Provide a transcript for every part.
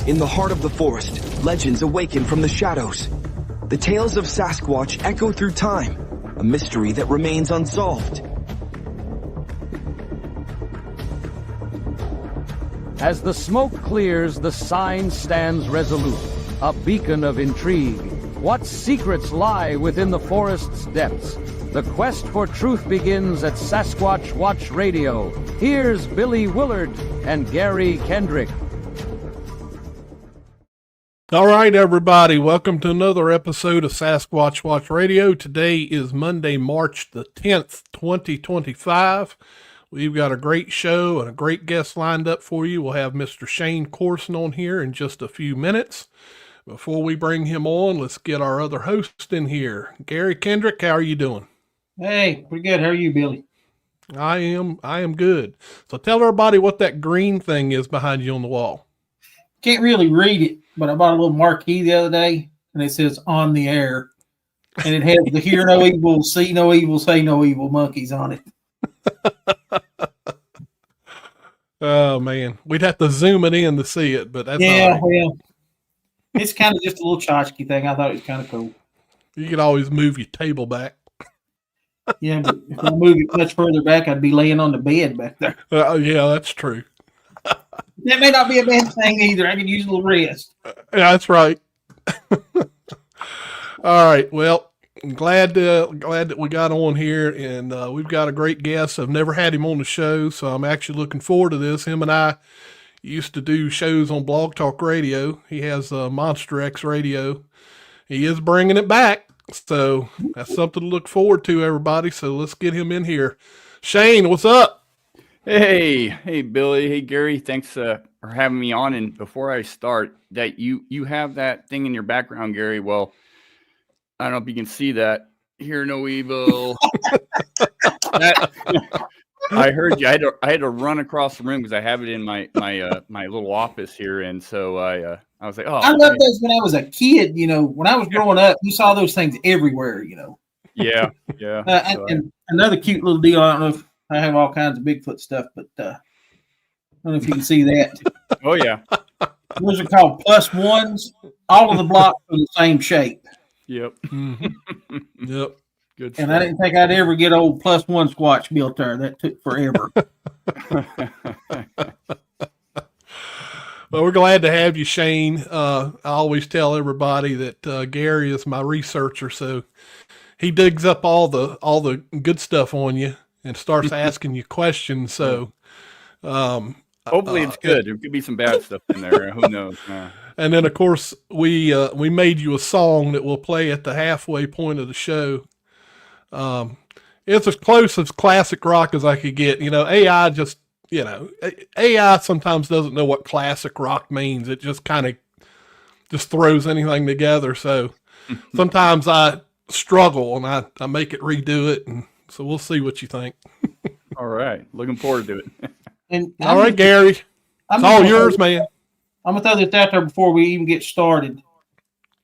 In the heart of the forest, legends awaken from the shadows. The tales of Sasquatch echo through time, a mystery that remains unsolved. As the smoke clears, the sign stands resolute, a beacon of intrigue. What secrets lie within the forest's depths? The quest for truth begins at Sasquatch Watch Radio. Here's Billy Willard and Gary Kendrick. All right, everybody, welcome to another episode of Sasquatch Watch Radio. Today is Monday, March the 10th, 2025. We've got a great show and a great guest lined up for you. We'll have Mr. Shane Corson on here in just a few minutes. Before we bring him on, let's get our other host in here. Gary Kendrick, how are you doing? Hey, pretty good. How are you, Billy? I am good. So tell everybody what that green thing is behind you on the wall. Can't really read it, but I bought a little marquee the other day, and it says "On the Air," and it has the "Hear no evil, see no evil, say no evil" monkeys on it. Oh man, we'd have to zoom it in to see it, but that's yeah, all right. well, it's kind of just a little tchotchke thing. I thought it was kind of cool. You could always move your table back. Yeah, but if I move it much further back, I'd be laying on the bed back there. Yeah, that's true. That may not be a bad thing either. I could use a little rest. Yeah, that's right. All right. Well, I'm glad that we got on here, and we've got a great guest. I've never had him on the show, so I'm actually looking forward to this. Him and I used to do shows on Blog Talk Radio. He has Monster X Radio. He is bringing it back, so that's something to look forward to, everybody. So let's get him in here. Shane, what's up? Hey, Billy. Hey, Gary. Thanks for having me on. And before I start, that you have that thing in your background, Gary. Well, I don't know if you can see that. Hear no evil. I heard you. I had to run across the room because I have it in my little office here, and so I was like, oh, I loved those when I was a kid. You know, when I was growing up, you saw those things everywhere. You know. Yeah. And another cute little deal. I don't know if I have all kinds of Bigfoot stuff, but I don't know if you can see that. Oh, yeah. Those are called plus ones. All of the blocks are the same shape. Yep. Mm-hmm. Yep. Good. And I didn't think I'd ever get old plus one Squatch built there. That took forever. Well, we're glad to have you, Shane. I always tell everybody that Gary is my researcher, so he digs up all the good stuff on you and starts asking you questions. So, hopefully it's good. There could be some bad stuff in there. Who knows? And then, of course, we made you a song that we'll play at the halfway point of the show. It's as close as classic rock as I could get. You know, AI sometimes doesn't know what classic rock means. It just kind of just throws anything together. So sometimes I struggle and I make it redo it, and so we'll see what you think. All right. Looking forward to it. And all right, Gary. It's all yours, man. I'm going to throw this out there before we even get started.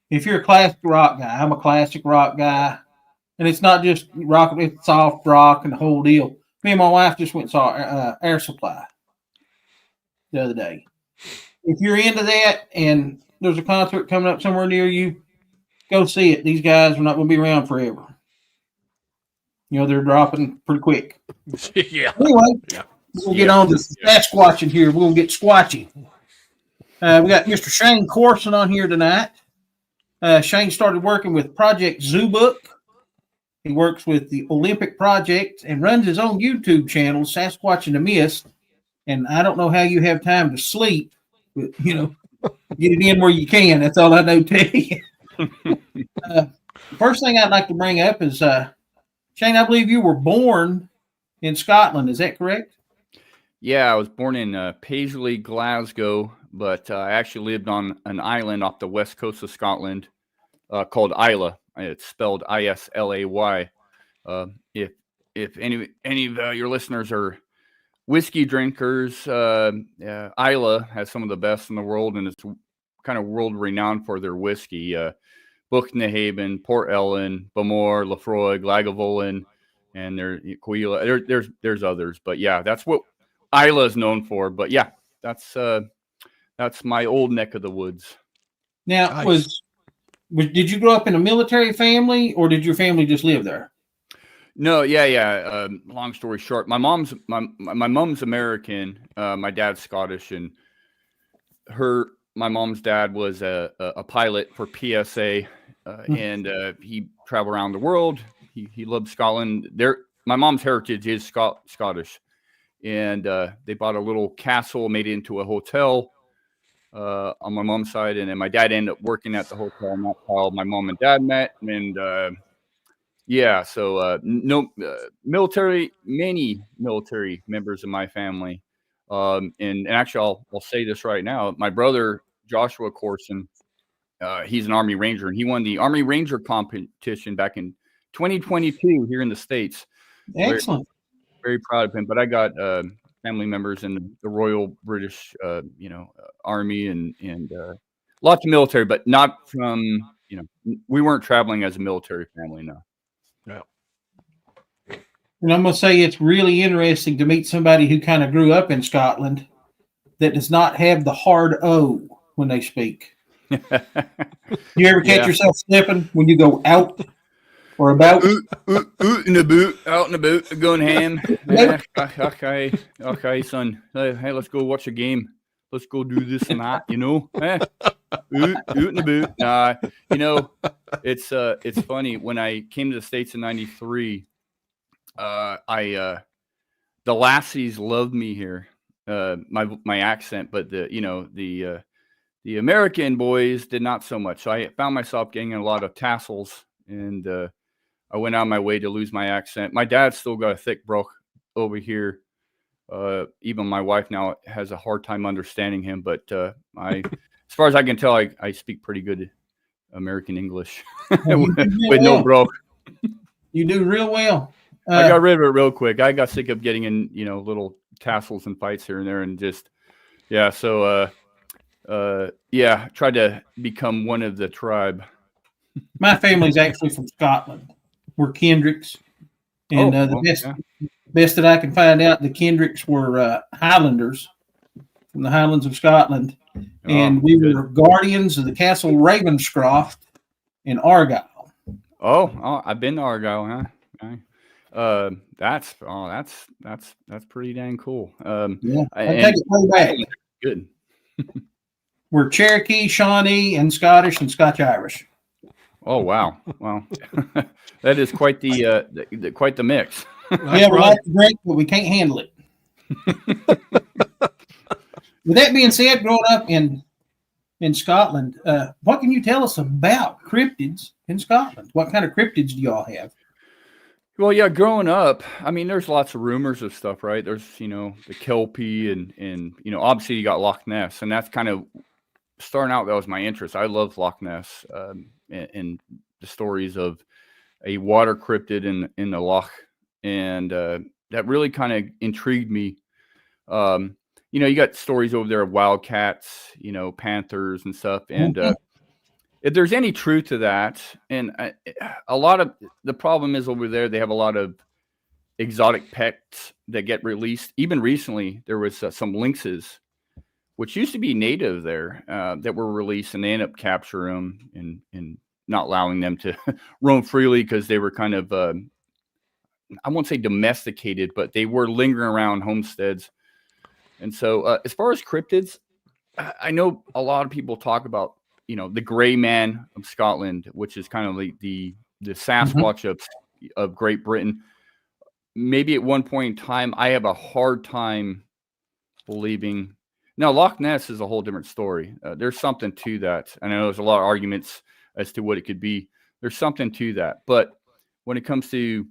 If you're a classic rock guy, I'm a classic rock guy. And it's not just rock, it's soft rock and the whole deal. Me and my wife just went and saw Air Supply the other day. If you're into that and there's a concert coming up somewhere near you, go see it. These guys are not going to be around forever. You know, they're dropping pretty quick. Yeah. Anyway, we'll get on to Sasquatching here. We'll get squatchy. We got Mr. Shane Corson on here tonight. Shane started working with Project Zoo Book. He works with the Olympic Project and runs his own YouTube channel, Sasquatch in the Mist. And I don't know how you have time to sleep, but, you know, get it in where you can. That's all I know, tell you. First thing I'd like to bring up is, Shane, I believe you were born in Scotland. Is that correct? Yeah, I was born in Paisley, Glasgow, but I actually lived on an island off the west coast of Scotland called Islay. It's spelled Islay. If any of your listeners are whiskey drinkers, Islay has some of the best in the world, and it's kind of world renowned for their whiskey. Buchnahaven, Port Ellen, Bamor, Lefroy, Lagavulin, and there's others, but yeah, that's what Islay is known for. But yeah, that's That's my old neck of the woods. Now, Nice. did you grow up in a military family, or did your family just live there? No, yeah. Long story short, my mom's American. My dad's Scottish, and my mom's dad was a pilot for PSA, and he traveled around the world. He loved Scotland. My mom's heritage is Scottish, and they bought a little castle, made it into a hotel on my mom's side, and then my dad ended up working at the hotel, and that's how my mom and dad met. And yeah, so many military members of my family. And actually, I'll say this right now. My brother, Joshua Corson, he's an Army Ranger, and he won the Army Ranger competition back in 2022 here in the States. Excellent. Very proud of him. But I got family members in the Royal British, Army and lots of military, but not from, we weren't traveling as a military family, no. Yeah. And I'm going to say it's really interesting to meet somebody who kind of grew up in Scotland that does not have the hard O when they speak. You ever catch yourself slipping when you go out or about? Out and about, going ham. Okay, son. Hey, let's go watch a game. Let's go do this and that, Out and about. It's funny. When I came to the States in '93, the lassies loved me here. My accent, but the American boys did not so much. So I found myself getting a lot of tassels, and I went out of my way to lose my accent. My dad's still got a thick brogue over here. Even my wife now has a hard time understanding him, but as far as I can tell, I speak pretty good American English with no brogue. You do real well. I got rid of it real quick. I got sick of getting in, little tassels and fights here and there, and just So tried to become one of the tribe. My family's actually from Scotland. We're Kendricks, and the best that I can find out, the Kendricks were Highlanders from the Highlands of Scotland, and we were guardians of the Castle Ravenscroft in Argyll. Oh, I've been to Argyll, huh? Okay. That's pretty dang cool. I take it way back. Good. We're Cherokee, Shawnee, and Scottish and Scotch-Irish. Oh wow! Wow, that is quite the mix. We have a lot to drink, but we can't handle it. With that being said, growing up in Scotland, what can you tell us about cryptids in Scotland? What kind of cryptids do y'all have? Well, yeah, growing up, I mean, there's lots of rumors of stuff, right? There's, the Kelpie and obviously you got Loch Ness, and that's kind of starting out. That was my interest. I love Loch Ness and the stories of a water cryptid in the Loch, and that really kind of intrigued me. You got stories over there of wildcats, panthers and stuff, and if there's any truth to that, and a lot of the problem is over there, they have a lot of exotic pets that get released. Even recently, there was some lynxes, which used to be native there, that were released, and they ended up capturing them and not allowing them to roam freely because they were kind of, I won't say domesticated, but they were lingering around homesteads. And so as far as cryptids, I know a lot of people talk about, the gray man of Scotland, which is kind of like the Sasquatch of Great Britain. Maybe at one point in time, I have a hard time believing. Now, Loch Ness is a whole different story. There's something to that. I know there's a lot of arguments as to what it could be. There's something to that. But when it comes to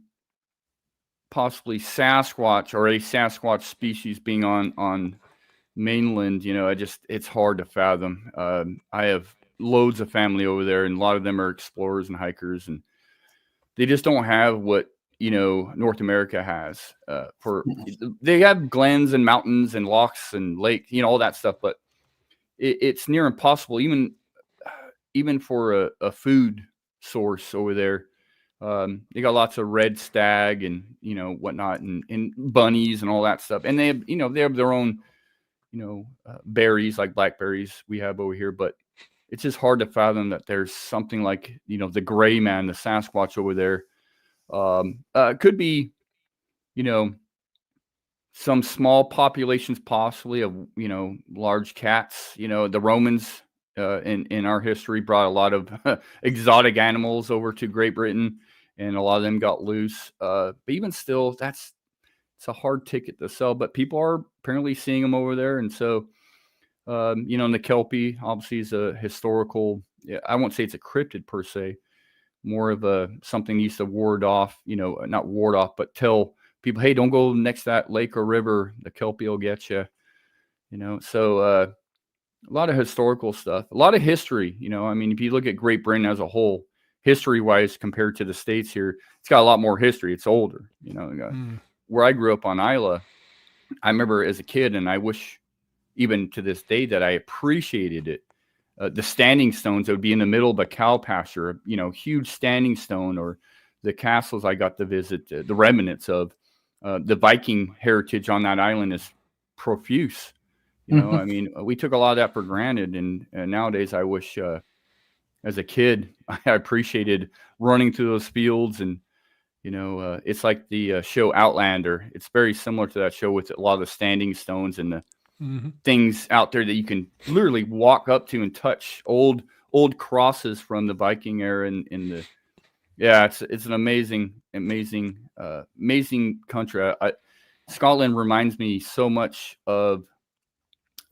possibly Sasquatch or a Sasquatch species being on mainland, it's hard to fathom. I have loads of family over there, and a lot of them are explorers and hikers, and they just don't have what North America has. They have glens and mountains and lochs and lake, all that stuff, but it's near impossible even for a food source over there. They got lots of red stag and whatnot, and bunnies and all that stuff, and they have they have their own berries like blackberries we have over here, but it's just hard to fathom that there's something like, the gray man, the Sasquatch over there. Could be, some small populations possibly of, large cats. The Romans in our history brought a lot of exotic animals over to Great Britain, and a lot of them got loose. But even still, it's a hard ticket to sell, but people are apparently seeing them over there. And so, and the Kelpie obviously is a historical, I won't say it's a cryptid per se, more of a something used to ward off, not ward off, but tell people, hey, don't go next to that lake or river. The Kelpie will get you, So a lot of historical stuff, a lot of history. If you look at Great Britain as a whole, history-wise compared to the States here, it's got a lot more history. It's older, Where I grew up on Isla, I remember as a kid, and I wish even to this day that I appreciated it. The standing stones that would be in the middle of a cow pasture, huge standing stone, or the castles I got to visit, the remnants of the Viking heritage on that island is profuse. We took a lot of that for granted. And nowadays I wish, as a kid, I appreciated running through those fields. And, it's like the show Outlander. It's very similar to that show with a lot of the standing stones and the things out there that you can literally walk up to and touch, old crosses from the Viking era. It's an amazing country. Scotland reminds me so much of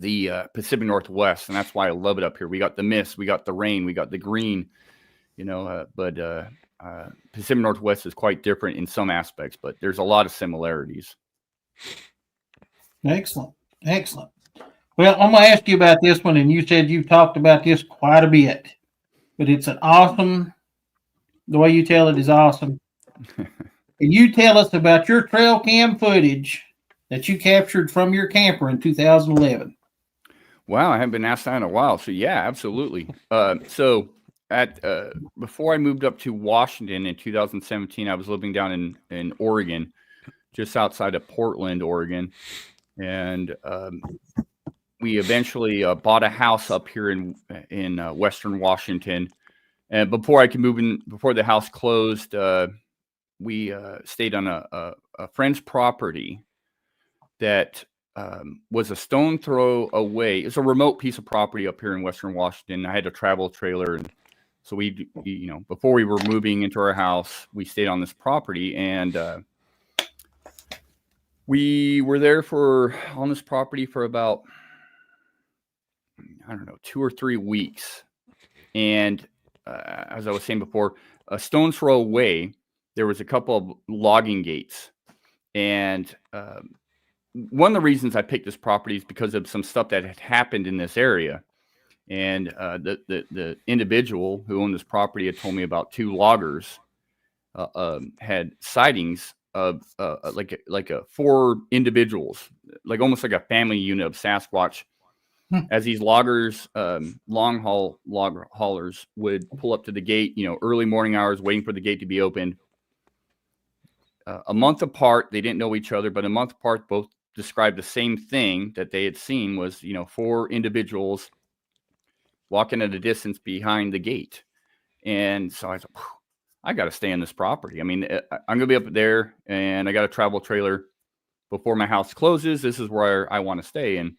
the Pacific Northwest, and that's why I love it up here. We got the mist, we got the rain, we got the green, but Pacific Northwest is quite different in some aspects, but there's a lot of similarities. Excellent. Well, I'm going to ask you about this one, and you said you've talked about this quite a bit, but it's an awesome, the way you tell it is awesome. Can you tell us about your trail cam footage that you captured from your camper in 2011? Wow, I haven't been asked that in a while. So yeah, absolutely. So before I moved up to Washington in 2017, I was living down in Oregon, just outside of Portland, Oregon. And we eventually bought a house up here in Western Washington. And before I could move in, before the house closed, we stayed on a friend's property that was a stone throw away. It's a remote piece of property up here in Western Washington. I had a travel trailer, and so we before we were moving into our house, we stayed on this property, and we were there on this property for about, I don't know, 2 or 3 weeks. And as I was saying before, a stone's throw away, there was a couple of logging gates. And one of the reasons I picked this property is because of some stuff that had happened in this area. And the individual who owned this property had told me about 2 loggers had sightings of like 4 individuals, like almost like a family unit of Sasquatch, as these loggers, long haul log haulers, would pull up to the gate, early morning hours, waiting for the gate to be opened. A month apart, they didn't know each other, but a month apart, both described the same thing that they had seen was, 4 individuals walking at a distance behind the gate. And so I thought, I got to stay on this property. I mean, I'm going to be up there, and I got a travel trailer. Before my house closes, this is where I want to stay. And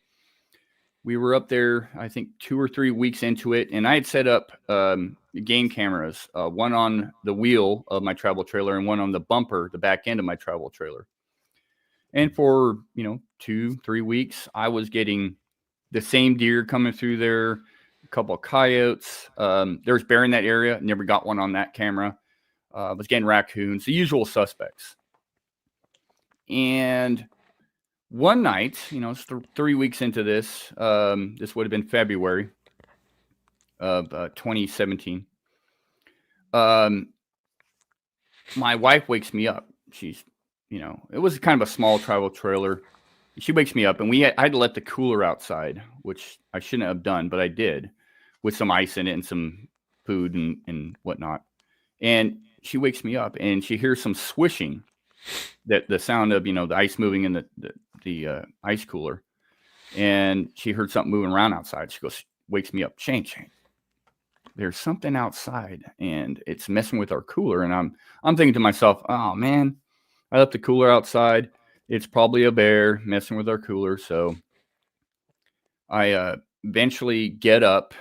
we were up there, I think 2 or 3 weeks into it, and I had set up game cameras, one on the wheel of my travel trailer and one on the bumper, the back end of my travel trailer. And for, 2-3 weeks, I was getting the same deer coming through there, a couple of coyotes. There's bear in that area. Never got one on that camera. Was getting raccoons, the usual suspects. And one night, it's 3 weeks into this, this would have been February of 2017. My wife wakes me up. She's, it was kind of a small travel trailer. She wakes me up, and I had to let the cooler outside, which I shouldn't have done, but I did, with some ice in it and some food and whatnot. And she wakes me up, and she hears some swishing, that the sound of, the ice moving in the ice cooler. and she heard something moving around outside. She goes, wakes me up, Shane, there's something outside and it's messing with our cooler. And I'm thinking to myself, oh man, I left the cooler outside. It's probably a bear messing with our cooler. So I eventually get up,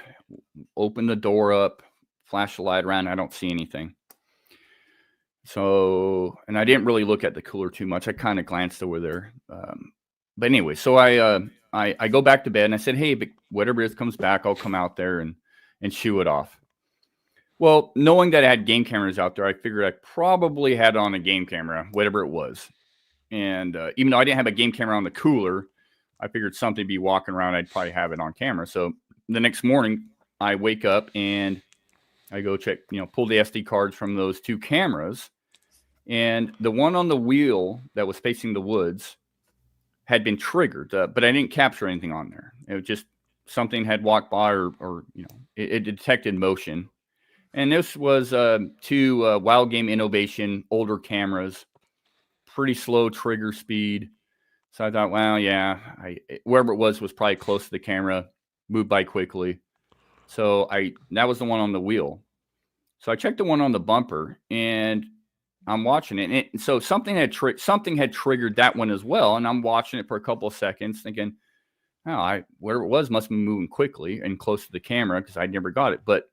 open the door up, flash the light around. I don't see anything. So, and I didn't really look at the cooler too much. I kind of glanced over there. But anyway, so I go back to bed and I said, hey, but whatever it is comes back, I'll come out there and shoo it off. Well, knowing that I had game cameras out there, I figured I probably had on a game camera, whatever it was. And even though I didn't have a game camera on the cooler, I figured something be walking around. I'd probably have it on camera. So the next morning, I wake up and I go check, pull the SD cards from those two cameras. And the one on the wheel that was facing the woods had been triggered, but I didn't capture anything on there. It was just something had walked by or it detected motion. And this was two Wild Game Innovation older cameras, pretty slow trigger speed. So I thought, well, yeah, wherever it was probably close to the camera, moved by quickly. So that was the one on the wheel. So I checked the one on the bumper, and I'm watching it. And so something had triggered that one as well. And I'm watching it for a couple of seconds, thinking, oh, whatever it was must be moving quickly and close to the camera because I never got it. But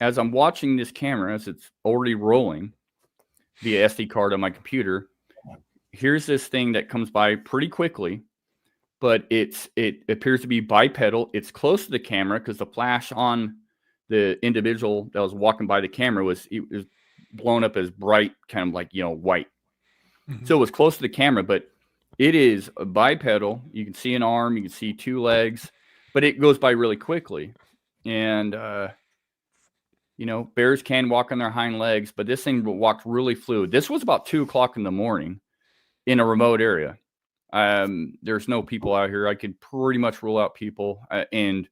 as I'm watching this camera, as it's already rolling via SD card on my computer, here's this thing that comes by pretty quickly, but it appears to be bipedal. It's close to the camera because the flash on the individual that was walking by the camera was blown up as bright, kind of like, white. Mm-hmm. So it was close to the camera, but it is a bipedal. You can see an arm, you can see two legs, but it goes by really quickly. And, bears can walk on their hind legs, but this thing walked really fluid. This was about 2:00 in the morning in a remote area. There's no people out here. I could pretty much rule out people. And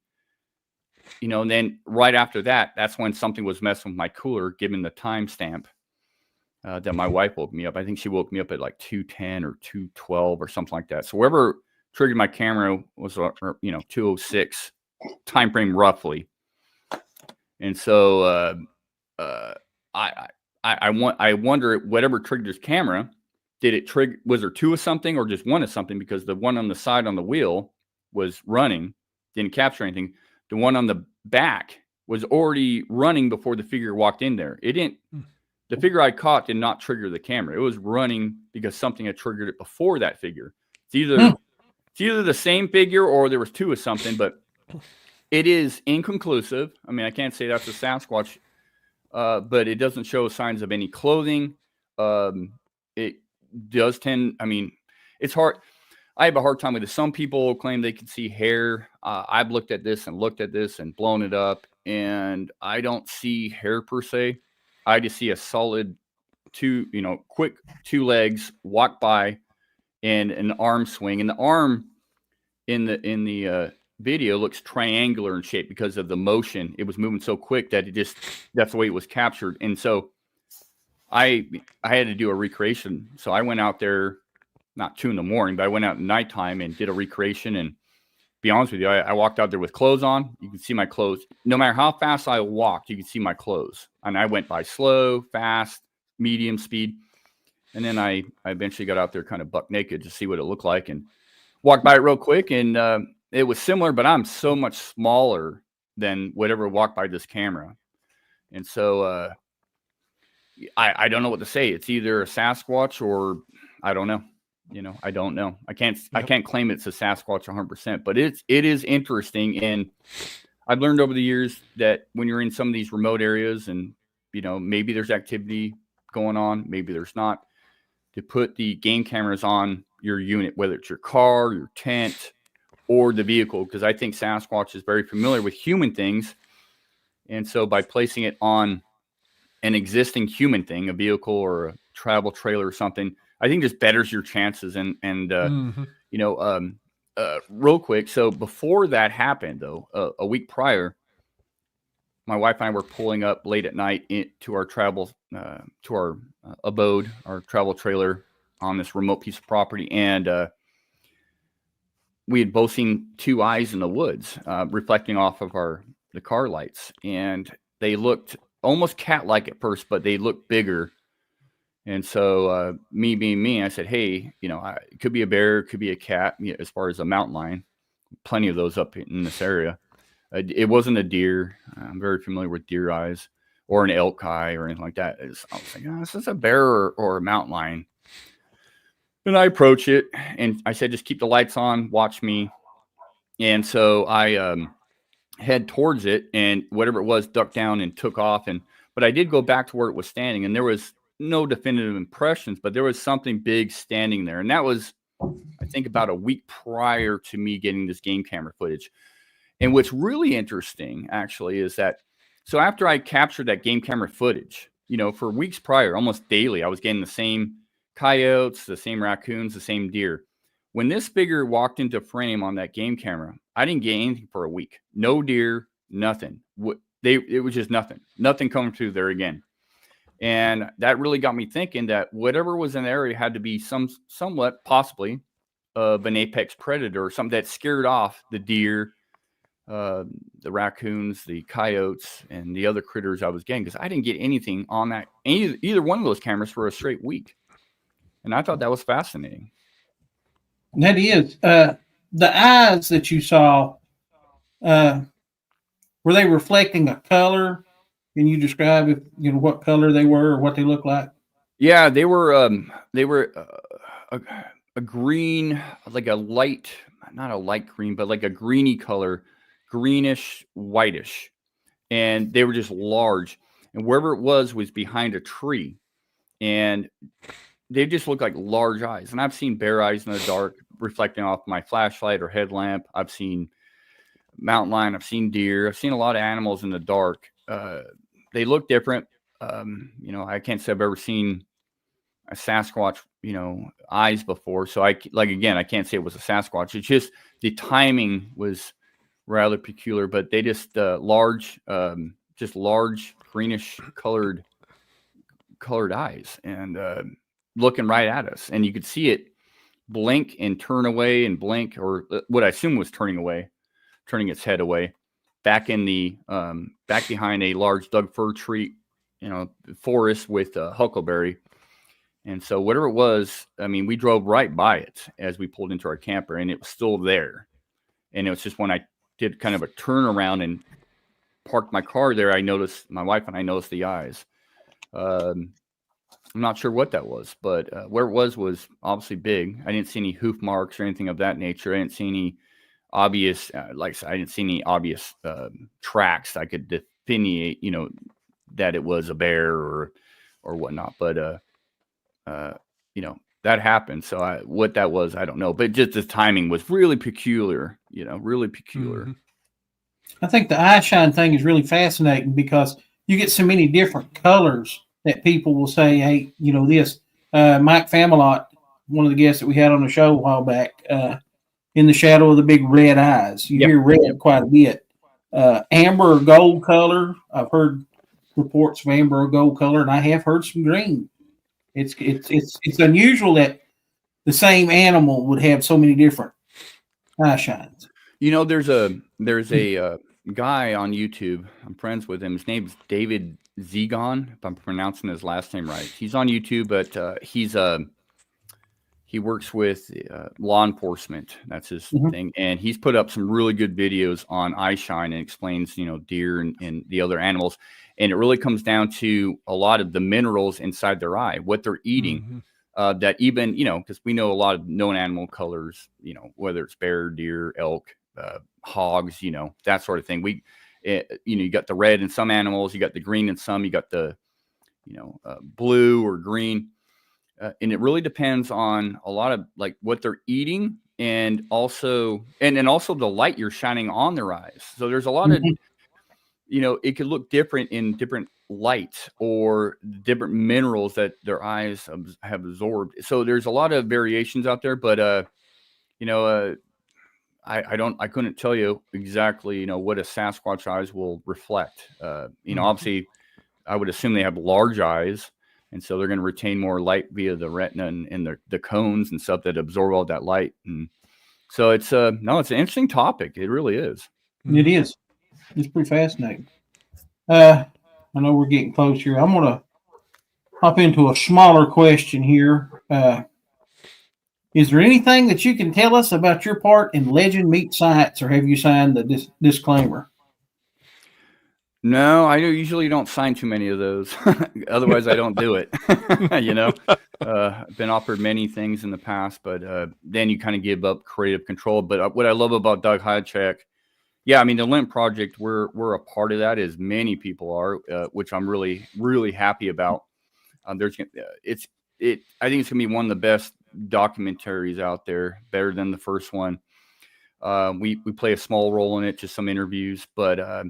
then right after that, that's when something was messing with my cooler, given the timestamp that my wife woke me up. I think she woke me up at like 2:10 or 2:12 or something like that. So wherever triggered my camera was, 2:06 time frame roughly. And so I wonder, whatever triggered his camera, did it trigger? Was there two of something or just one of something? Because the one on the side on the wheel was running, didn't capture anything. The one on the back was already running before the figure walked in there. It didn't. The figure I caught did not trigger the camera. It was running because something had triggered it before that figure. It's either the same figure or there was two of something, but it is inconclusive. I mean, I can't say that's a Sasquatch, but it doesn't show signs of any clothing. It does tend. I mean, it's hard. I have a hard time with it. Some people claim they can see hair. I've looked at this and blown it up, and I don't see hair per se. I just see a solid quick two legs walk by and an arm swing. And the arm in the video looks triangular in shape because of the motion. It was moving so quick that that's the way it was captured. And so I had to do a recreation. So I went out there, not 2 a.m, but I went out at nighttime and did a recreation. And be honest with you, I walked out there with clothes on. You can see my clothes. No matter how fast I walked, you can see my clothes. And I went by slow, fast, medium speed. And then I eventually got out there kind of buck naked to see what it looked like and walked by it real quick. And it was similar, but I'm so much smaller than whatever walked by this camera. And so I don't know what to say. It's either a Sasquatch or I don't know. I don't know. I can't claim it's a Sasquatch 100%, but it is interesting. And I've learned over the years that when you're in some of these remote areas and, maybe there's activity going on, maybe there's not, to put the game cameras on your unit, whether it's your car, your tent, or the vehicle, because I think Sasquatch is very familiar with human things. And so by placing it on an existing human thing, a vehicle or a travel trailer or something, I think just betters your chances. And real quick. So before that happened, though, a week prior, my wife and I were pulling up late at night to our travel, to our abode, our travel trailer on this remote piece of property. And we had both seen two eyes in the woods, reflecting off of the car lights, and they looked almost cat-like at first, but they looked bigger. And so, me being me, I said, "Hey, it could be a bear, it could be a cat. As far as a mountain lion, plenty of those up in this area. It wasn't a deer. I'm very familiar with deer eyes or an elk eye or anything like that. I was like, oh, this is a bear or a mountain lion." And I approach it, and I said, "Just keep the lights on, watch me." And so I head towards it, and whatever it was, ducked down and took off. But I did go back to where it was standing, and there was no definitive impressions, but there was something big standing there. And that was, I think, about a week prior to me getting this game camera footage. And what's really interesting, actually, is that, so after I captured that game camera footage, for weeks prior, almost daily, I was getting the same coyotes, the same raccoons, the same deer. When this figure walked into frame on that game camera, I didn't get anything for a week. No deer, nothing. It was just nothing coming through there again. And that really got me thinking that whatever was in the area had to be somewhat possibly of an apex predator, or something that scared off the deer, the raccoons, the coyotes, and the other critters I was getting, because I didn't get anything on that either one of those cameras for a straight week. And I thought that was fascinating. That is. The eyes that you saw, were they reflecting a color? Can you describe what color they were or what they looked like? Yeah, they were a green, like a light, not a light green, but like a greeny color, greenish, whitish. And they were just large. And wherever it was behind a tree. And they just look like large eyes. And I've seen bear eyes in the dark reflecting off my flashlight or headlamp. I've seen mountain lion. I've seen deer. I've seen a lot of animals in the dark. They look different. I can't say I've ever seen a Sasquatch, eyes before. So I can't say it was a Sasquatch. It's just the timing was rather peculiar, but they just large greenish colored eyes, and looking right at us. And you could see it blink and turn away and blink, or what I assume was turning its head away, back in the back behind a large Doug fir tree, forest with huckleberry. And so whatever it was, we drove right by it as we pulled into our camper, and it was still there. And it was just when I did kind of a turnaround and parked my car there, my wife and I noticed the eyes. I'm not sure what that was, but where it was obviously big. I didn't see any hoof marks or anything of that nature. I didn't see any obvious, I didn't see any obvious tracks I could delineate, that it was a bear or whatnot. But that happened. So what that was, I don't know. But just the timing was really peculiar. Really peculiar. Mm-hmm. I think the Eyeshine thing is really fascinating because you get so many different colors that people will say, hey, this. Mike Famelot, one of the guests that we had on the show a while back, in the shadow of the big red eyes. You hear red quite a bit. Amber or gold color. I've heard reports of amber or gold color, and I have heard some green. It's unusual that the same animal would have so many different eye shines. There's a guy on YouTube. I'm friends with him. His name's David Zegon, if I'm pronouncing his last name right. He's on YouTube, but he works with law enforcement. That's his thing. And he's put up some really good videos on Eyeshine and explains, deer and the other animals. And it really comes down to a lot of the minerals inside their eye, what they're eating. That even, because we know a lot of known animal colors, whether it's bear, deer, elk, hogs, that sort of thing. You got the red in some animals, you got the green in some, you got the, blue or green. And it really depends on a lot of like what they're eating, and also the light you're shining on their eyes. So there's a lot of, it could look different in different lights or different minerals that their eyes have absorbed. So there's a lot of variations out there, but I couldn't tell you exactly, what a Sasquatch eyes will reflect. Obviously I would assume they have large eyes, and so they're going to retain more light via the retina and the cones and stuff that absorb all that light. And So it's no, it's an interesting topic. It really is. It is. It's pretty fascinating. I know we're getting close here. I'm gonna hop into a smaller question here. Is there anything that you can tell us about your part in Legend Meet Science, or have you signed the disclaimer? No, I usually don't sign too many of those. Otherwise, I don't do it. You know, I've been offered many things in the past, but then you kind of give up creative control. But what I love about Doug Hychek, yeah, I mean, the Lint Project, we're a part of that, as many people are, which I'm really, really happy about. I think it's gonna be one of the best documentaries out there, better than the first one. We play a small role in it, just some interviews, but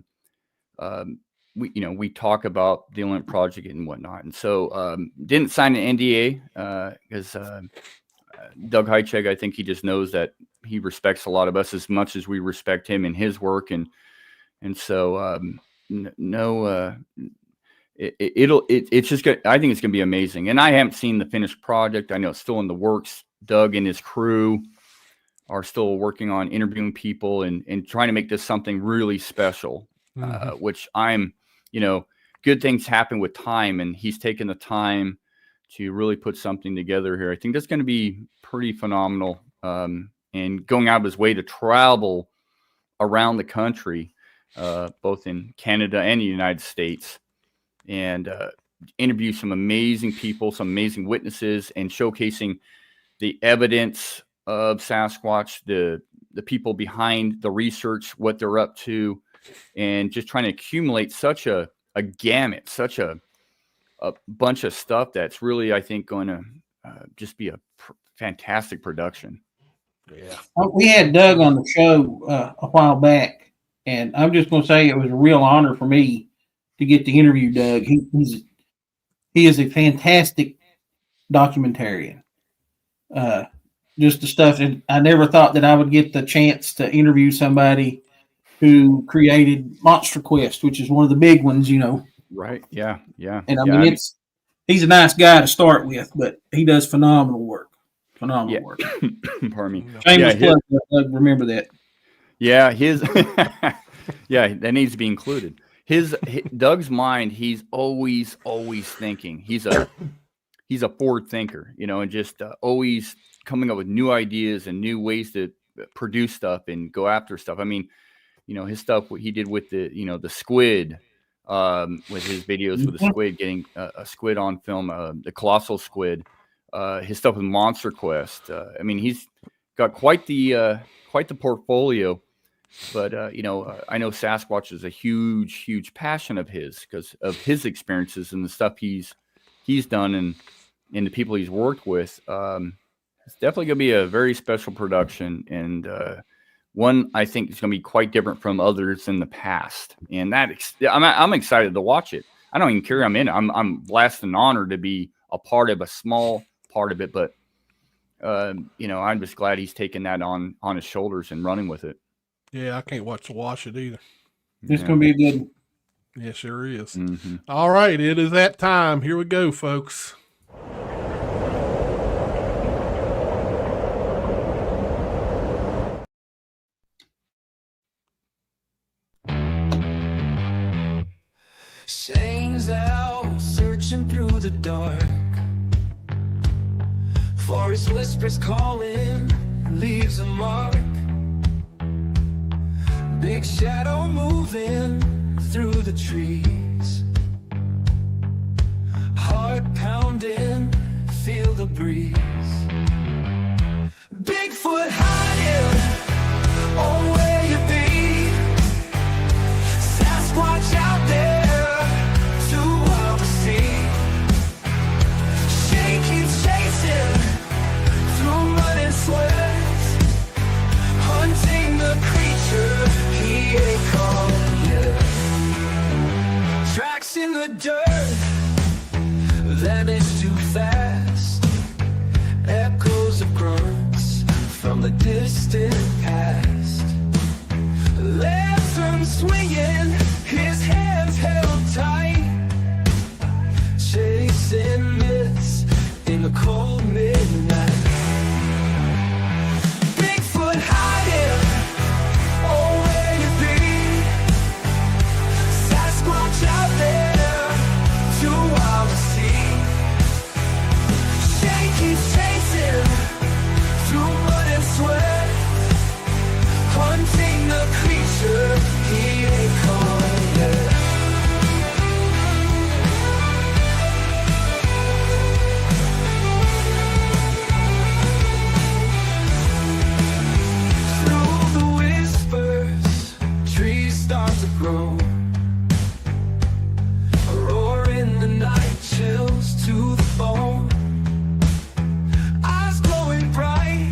we talk about the Lint Project and whatnot. And so didn't sign an NDA because Doug Hychek, I think he just knows that he respects a lot of us as much as we respect him and his work, and so it's just good. I think it's gonna be amazing. And I haven't seen the finished project. I know it's still in the works. Doug and his crew are still working on interviewing people and trying to make this something really special. Which I'm, good things happen with time, and he's taken the time to really put something together here. I think that's going to be pretty phenomenal. And going out of his way to travel around the country, both in Canada and the United States, and interview some amazing people, some amazing witnesses, and showcasing the evidence of Sasquatch, the people behind the research, what they're up to, and just trying to accumulate such a gamut, such a bunch of stuff that's really, I think, going to just be a fantastic production. Yeah. We had Doug on the show a while back, and I'm just going to say it was a real honor for me to get to interview Doug. He is a fantastic documentarian. Just the stuff that I never thought that I would get the chance to interview somebody who created Monster Quest, which is one of the big ones, Right. Yeah. Yeah. And I mean, he's a nice guy to start with, but he does phenomenal work. Work. Pardon me. Shameless plug, remember that. Yeah. Yeah, that needs to be included. Doug's mind, he's always thinking. He's a forward thinker, and just always coming up with new ideas and new ways to produce stuff and go after stuff. I mean, his stuff, what he did with the squid, with his videos with the squid, getting a squid on film, the colossal squid, his stuff with Monster Quest. I mean, he's got quite the portfolio. But I know Sasquatch is a huge passion of his because of his experiences and the stuff he's done and the people he's worked with. It's definitely going to be a very special production, and one I think is going to be quite different from others in the past. And I'm excited to watch it. I don't even care. I'm blessed and honored to be a part of a small part of it, but I'm just glad he's taken that on his shoulders and running with it. Yeah, I can't wait to watch it either. It's going to be a good one. Yeah, sure is. Mm-hmm. All right, it is that time. Here we go, folks. Shane's out searching through the dark. Forest whispers calling, leaves a mark. Big shadow moving through the trees. Heart pounding, feel the breeze. Bigfoot hiding, oh where you be? Sasquatch out there, too wild to see. Shane keeps chasing through mud and sweat, hunting the creature he ain't called yet. Tracks in the dirt, vanish too fast. Echoes of grunts from the distant past. Lantern swinging, his hands held tight. Chasing myths in the cold midnight. Bigfoot grow. A roar in the night, chills to the bone. Eyes glowing bright,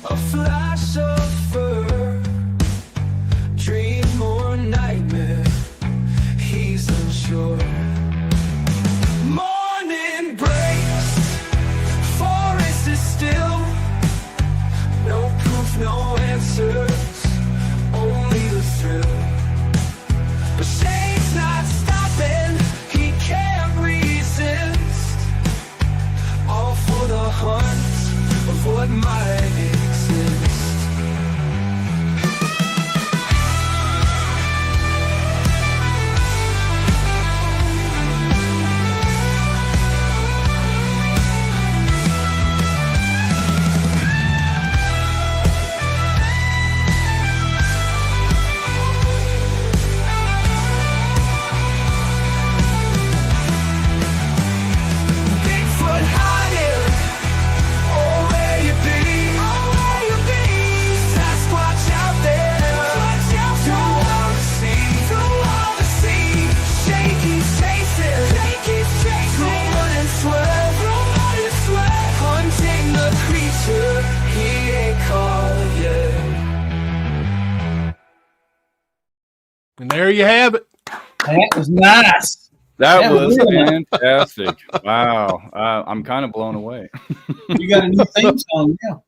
a flash of fur. Dream or nightmare, he's unsure. Morning breaks, forest is still. No proof, no answers, only the thrill. But Shane's not stopping, he can't resist. All for the hunt of what might exist. Bigfoot hiding, oh where you be, oh where you be. Sasquatch out there, through all the sea, through all the sea. Shane keeps chasing, through mud and sweat, hunting the creature he ain't caught yet. And there you have it. That was nice. That That was was really fantastic. Wow. I'm kind of blown away. You got a new theme song now.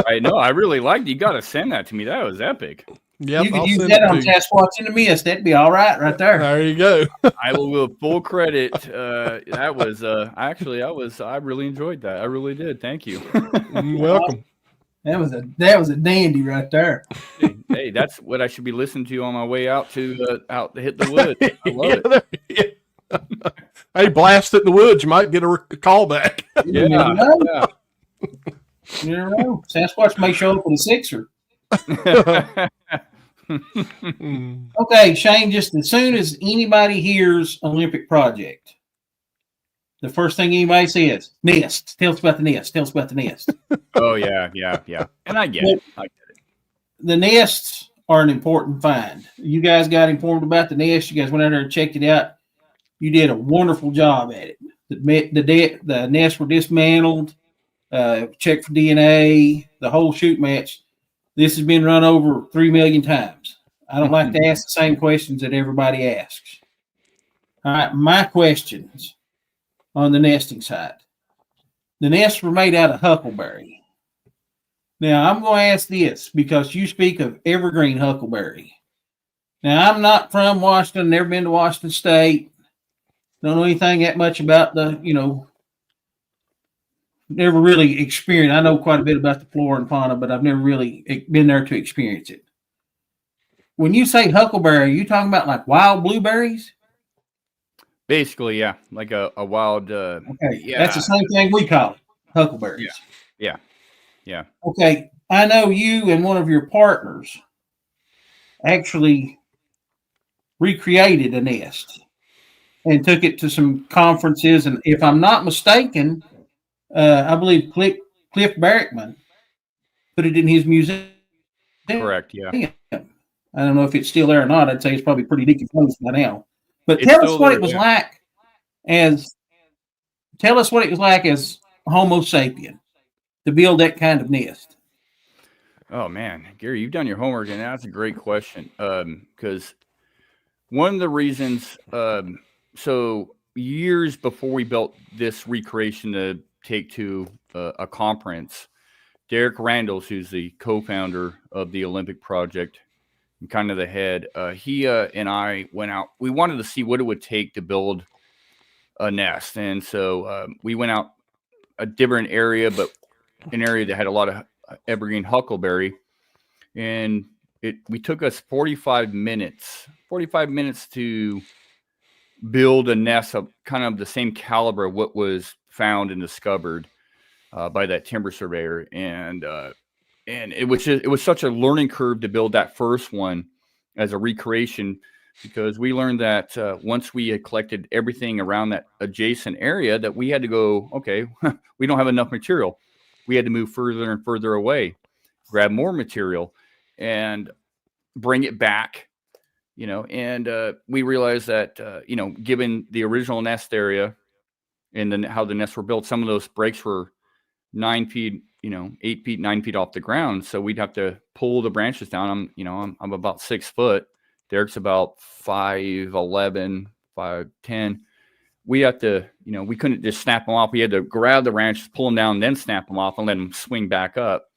I know. I really liked it. You got to send that to me. That was epic. Yep, You could I'll use send that it on to you. Sasquatch in the Mist. That'd be all right there. There you go. I will give full credit. That was actually I really enjoyed that. I really did. Thank you. You're welcome. That was a dandy right there. Hey, that's what I should be listening to on my way out to hit the woods. I love it. Hey, blast it in the woods. You might get a call back. You never know. You never know. Sasquatch may show up with a sixer. Okay, Shane, just as soon as anybody hears Olympic Project, the first thing anybody says, nest. Tell us about the nest. Tell us about the nest. Oh yeah. And I get it. The nests are an important find. You guys got informed about the nest. You guys went out there and checked it out. You did a wonderful job at it. The nests were dismantled, checked for DNA, the whole shoot match. This has been run over 3 million times. I don't like to ask the same questions that everybody asks. All right, my questions on the nesting side. The nests were made out of huckleberry. Now, I'm going to ask this because you speak of evergreen huckleberry. Now, I'm not from Washington, never been to Washington State. Don't know anything that much about never really experienced. I know quite a bit about the flora and fauna, but I've never really been there to experience it. When you say huckleberry, are you talking about like wild blueberries? Basically, yeah, like a wild. Okay, yeah, that's the same thing we call it, huckleberries. Yeah. Okay, I know you and one of your partners actually recreated a nest and took it to some conferences. And if I'm not mistaken, I believe Cliff Barrickman put it in his museum. Correct. Yeah. I don't know if it's still there or not. I'd say it's probably pretty decomposed by now. But It's tell us still what there, it was yeah. like as Homo sapien to build that kind of nest. Oh man, Gary, you've done your homework, and that's a great question. Because one of the reasons, so years before we built this recreation to take to a conference, Derek Randalls, who's the co-founder of the Olympic Project and kind of the head, he and I went out. We wanted to see what it would take to build a nest, and so we went out a different area, but an area that had a lot of evergreen huckleberry, and we took us 45 minutes to build a nest of kind of the same caliber of what was found and discovered by that timber surveyor, and it was such a learning curve to build that first one as a recreation, because we learned that once we had collected everything around that adjacent area, that we had to go, okay, we don't have enough material. We had to move further and further away, grab more material, and bring it back, and we realized that, given the original nest area and then how the nests were built, some of those breaks were 9 feet, 8 feet, 9 feet off the ground. So we'd have to pull the branches down. I'm about 6 foot. Derek's about 5'11", 5'10". We have to, we couldn't just snap them off. We had to grab the branches, pull them down, then snap them off and let them swing back up.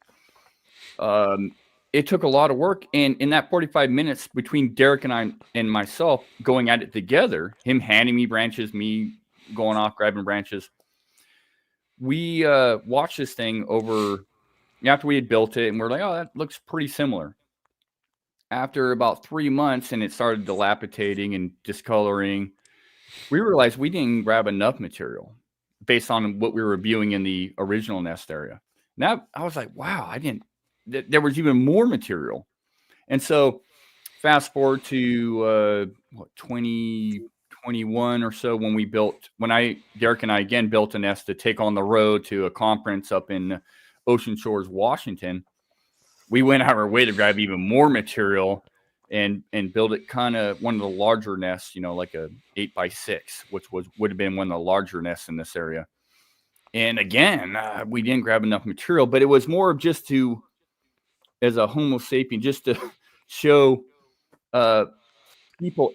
It took a lot of work. And in that 45 minutes between Derek and myself going at it together, him handing me branches, me going off, grabbing branches, we watched this thing over after we had built it, and we're like, oh, that looks pretty similar. After about 3 months and it started dilapidating and discoloring, we realized we didn't grab enough material based on what we were viewing in the original nest area. Now I was like, wow, there was even more material. And so fast forward to 2021 or so, when Derek and I again built a nest to take on the road to a conference up in Ocean Shores, Washington. We went out of our way to grab even more material and build it kind of one of the larger nests, like a 8x6, which would have been one of the larger nests in this area. And again, we didn't grab enough material, but it was more of just as a Homo sapien, just to show people,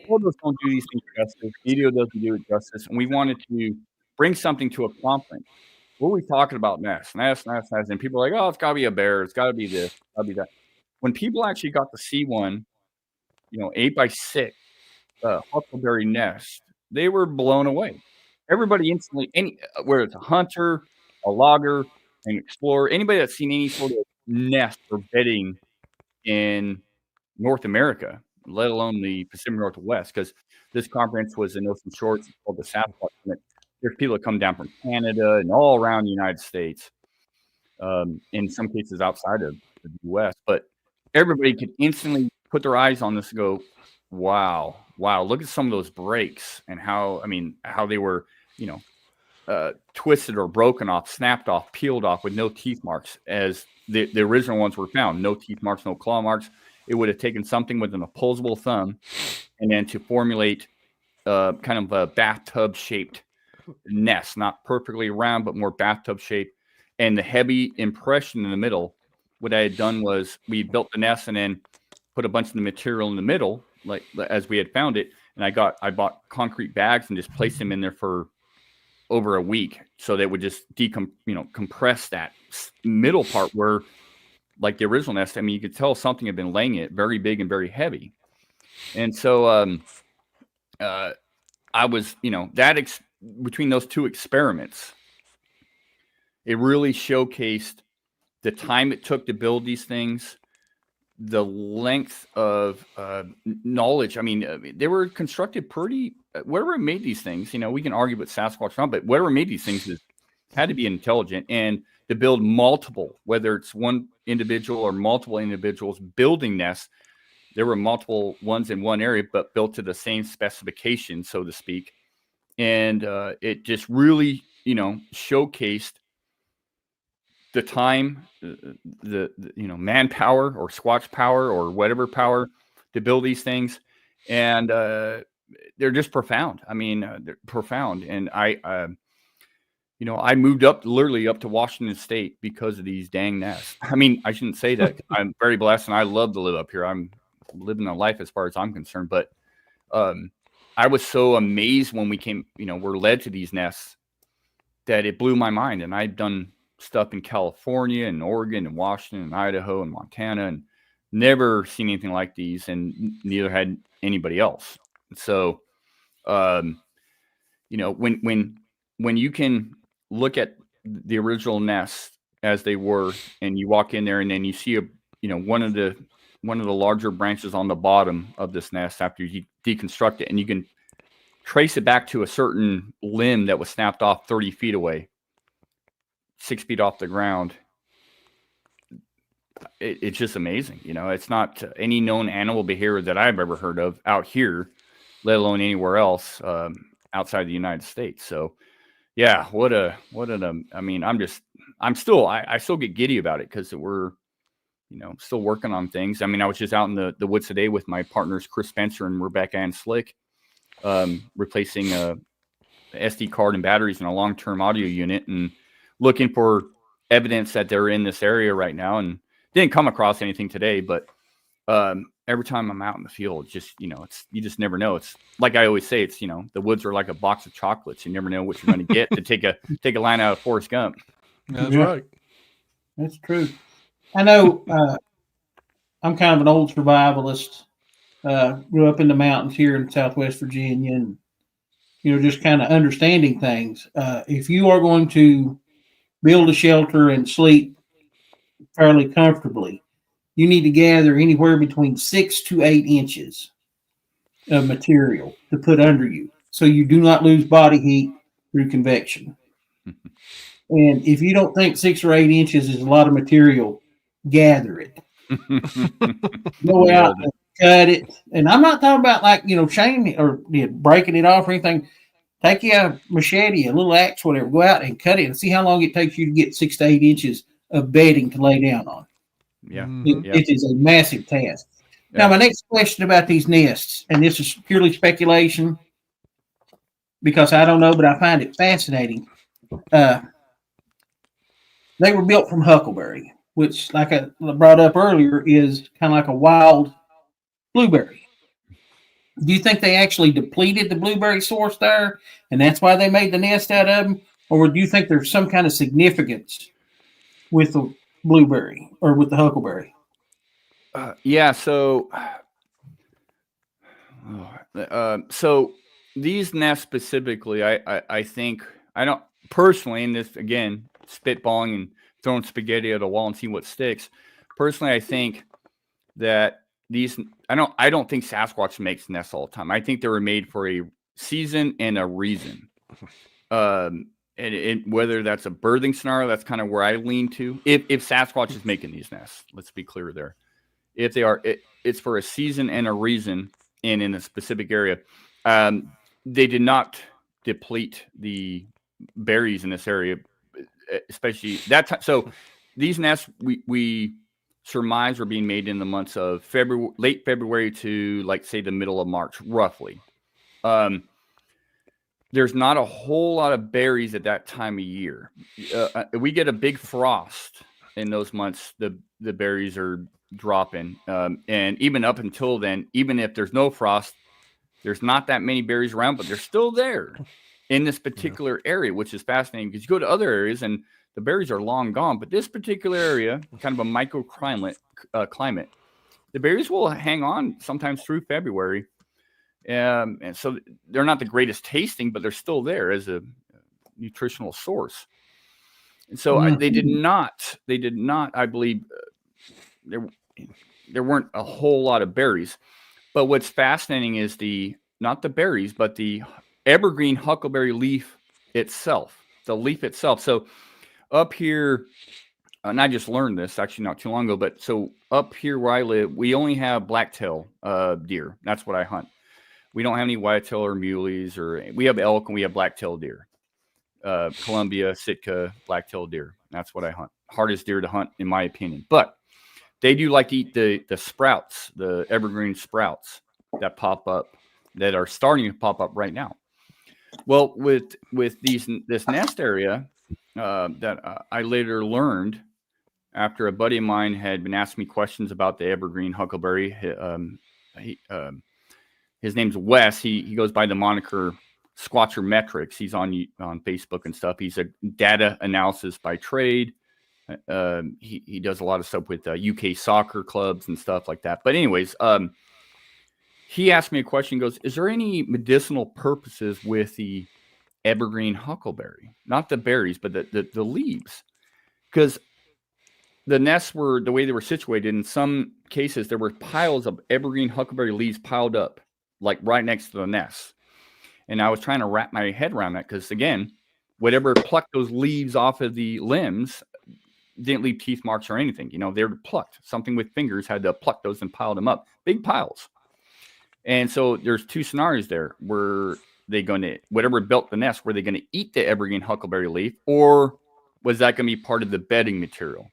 photos don't do these things justice. Video doesn't do it justice. And we wanted to bring something to a conference. What are we talking about next? Next. And people are like, oh, it's got to be a bear. It's got to be this. It's got to be that. When people actually got to see one, 8x6 huckleberry nest, they were blown away. Everybody instantly, whether it's a hunter, a logger, an explorer, anybody that's seen any sort of nest or bedding in North America, let alone the Pacific Northwest, because this conference was in Ocean Shores. It's called the Sasquatch Summit. There's people that come down from Canada and all around the United States, in some cases outside of the U.S. But everybody could instantly put their eyes on this and go, wow, look at some of those breaks and how they were, twisted or broken off, snapped off, peeled off with no teeth marks as the original ones were found. No teeth marks, no claw marks. It would have taken something with an opposable thumb and then to formulate kind of a bathtub-shaped nest, not perfectly round, but more bathtub shaped. And the heavy impression in the middle, what I had done was we built the nest and then put a bunch of the material in the middle, like as we had found it. And I bought concrete bags and just placed them in there for over a week, so they would just compress that middle part where, like the original nest, you could tell something had been laying it, very big and very heavy. And so I was, between those two experiments, it really showcased the time it took to build these things, the length of knowledge. They were constructed pretty, whatever made these things, we can argue with Sasquatch, but whatever made these things had to be intelligent. And to build multiple, whether it's one individual or multiple individuals building nests, there were multiple ones in one area, but built to the same specification, so to speak. And it just really, showcased the time, the manpower or Squatch power or whatever power to build these things. And they're just profound. They're profound. And I moved literally up to Washington State because of these dang nests. I shouldn't say that. I'm very blessed and I love to live up here. I'm living a life as far as I'm concerned. But I was so amazed when we were led to these nests that it blew my mind. And I'd done stuff in California and Oregon and Washington and Idaho and Montana and never seen anything like these, and neither had anybody else. So, when you can look at the original nests as they were, and you walk in there and then you see one of the larger branches on the bottom of this nest after you deconstruct it, and you can trace it back to a certain limb that was snapped off 30 feet away, 6 feet off the ground. It's just amazing. It's not any known animal behavior that I've ever heard of out here, let alone anywhere else outside the United States. So yeah, I still get giddy about it because still working on things. I mean, I was just out in the woods today with my partners, Chris Spencer and Rebecca and Slick, replacing a SD card and batteries in a long-term audio unit and looking for evidence that they're in this area right now. And didn't come across anything today, but every time I'm out in the field, just, you just never know. It's like I always say, it's, the woods are like a box of chocolates. You never know what you're going to get to take a line out of Forrest Gump. That's right. That's true. I know I'm kind of an old survivalist. Grew up in the mountains here in Southwest Virginia and, just kind of understanding things. If you are going to build a shelter and sleep fairly comfortably, you need to gather anywhere between 6 to 8 inches of material to put under you so you do not lose body heat through convection. And if you don't think 6 or 8 inches is a lot of material, gather it. Go out and cut it. And I'm not talking about shaming it or breaking it off or anything. Take you a machete, a little axe, whatever. Go out and cut it and see how long it takes you to get 6 to 8 inches of bedding to lay down on. Yeah. It is a massive task. Yeah. Now, my next question about these nests, and this is purely speculation because I don't know, but I find it fascinating. They were built from huckleberry, which, like I brought up earlier, is kind of like a wild blueberry. Do you think they actually depleted the blueberry source there, and that's why they made the nest out of them? Or do you think there's some kind of significance with the blueberry or with the huckleberry? So these nests specifically, I think, I don't personally, and this again, spitballing and throwing spaghetti at a wall and seeing what sticks. Personally, I think that I don't think Sasquatch makes nests all the time. I think they were made for a season and a reason. And whether that's a birthing scenario, that's kind of where I lean to. If Sasquatch is making these nests, let's be clear there. If they are, it's for a season and a reason, and in a specific area. They did not deplete the berries in this area, especially that time. So these nests we surmise were being made in the months of late February to, like, say, the middle of March, roughly. There's not a whole lot of berries at that time of year. We get a big frost in those months. The berries are dropping. And even up until then, even if there's no frost, there's not that many berries around, but they're still there in this particular area, which is fascinating because you go to other areas and the berries are long gone. But this particular area, kind of a microclimate, the berries will hang on sometimes through February. And so they're not the greatest tasting, but they're still there as a nutritional source. And so they did not, I believe, there weren't a whole lot of berries. But what's fascinating is not the berries, but the evergreen huckleberry leaf itself, the leaf itself. So up here, and I just learned this actually not too long ago, but so up here where I live, we only have blacktail deer. That's what I hunt. We don't have any whitetail or muleys, or we have elk and we have blacktail deer, Columbia, Sitka, blacktail deer. That's what I hunt. Hardest deer to hunt, in my opinion. But they do like to eat the sprouts, the evergreen sprouts that pop up, that are starting to pop up right now. Well, with this nest area that I later learned after a buddy of mine had been asking me questions about the evergreen huckleberry. His name's Wes. He goes by the moniker Squatcher Metrics. He's on Facebook and stuff. He's a data analysis by trade. He does a lot of stuff with UK soccer clubs and stuff like that. But anyways, he asked me a question. He goes, is there any medicinal purposes with the evergreen huckleberry? Not the berries, but the leaves. Because the nests were, the way they were situated, in some cases, there were piles of evergreen huckleberry leaves piled up, like right next to the nest. And I was trying to wrap my head around that because, again, whatever plucked those leaves off of the limbs didn't leave teeth marks or anything. They were plucked. Something with fingers had to pluck those and pile them up. Big piles. And so there's two scenarios there. Were they going to, whatever built the nest, were they going to eat the evergreen huckleberry leaf, or was that going to be part of the bedding material?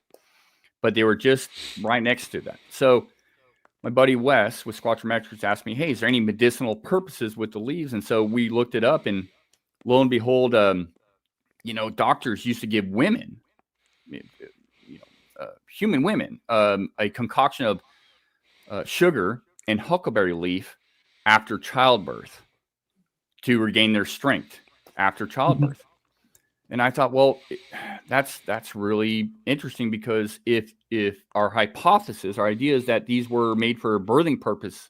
but they were just right next to that. So my buddy Wes with Squatchometrics asked me, hey, is there any medicinal purposes with the leaves? And so we looked it up, and lo and behold, doctors used to give women, human women, a concoction of sugar and huckleberry leaf after childbirth to regain their strength after childbirth. And I thought, well, that's really interesting, because if our hypothesis, our idea is that these were made for a birthing purpose,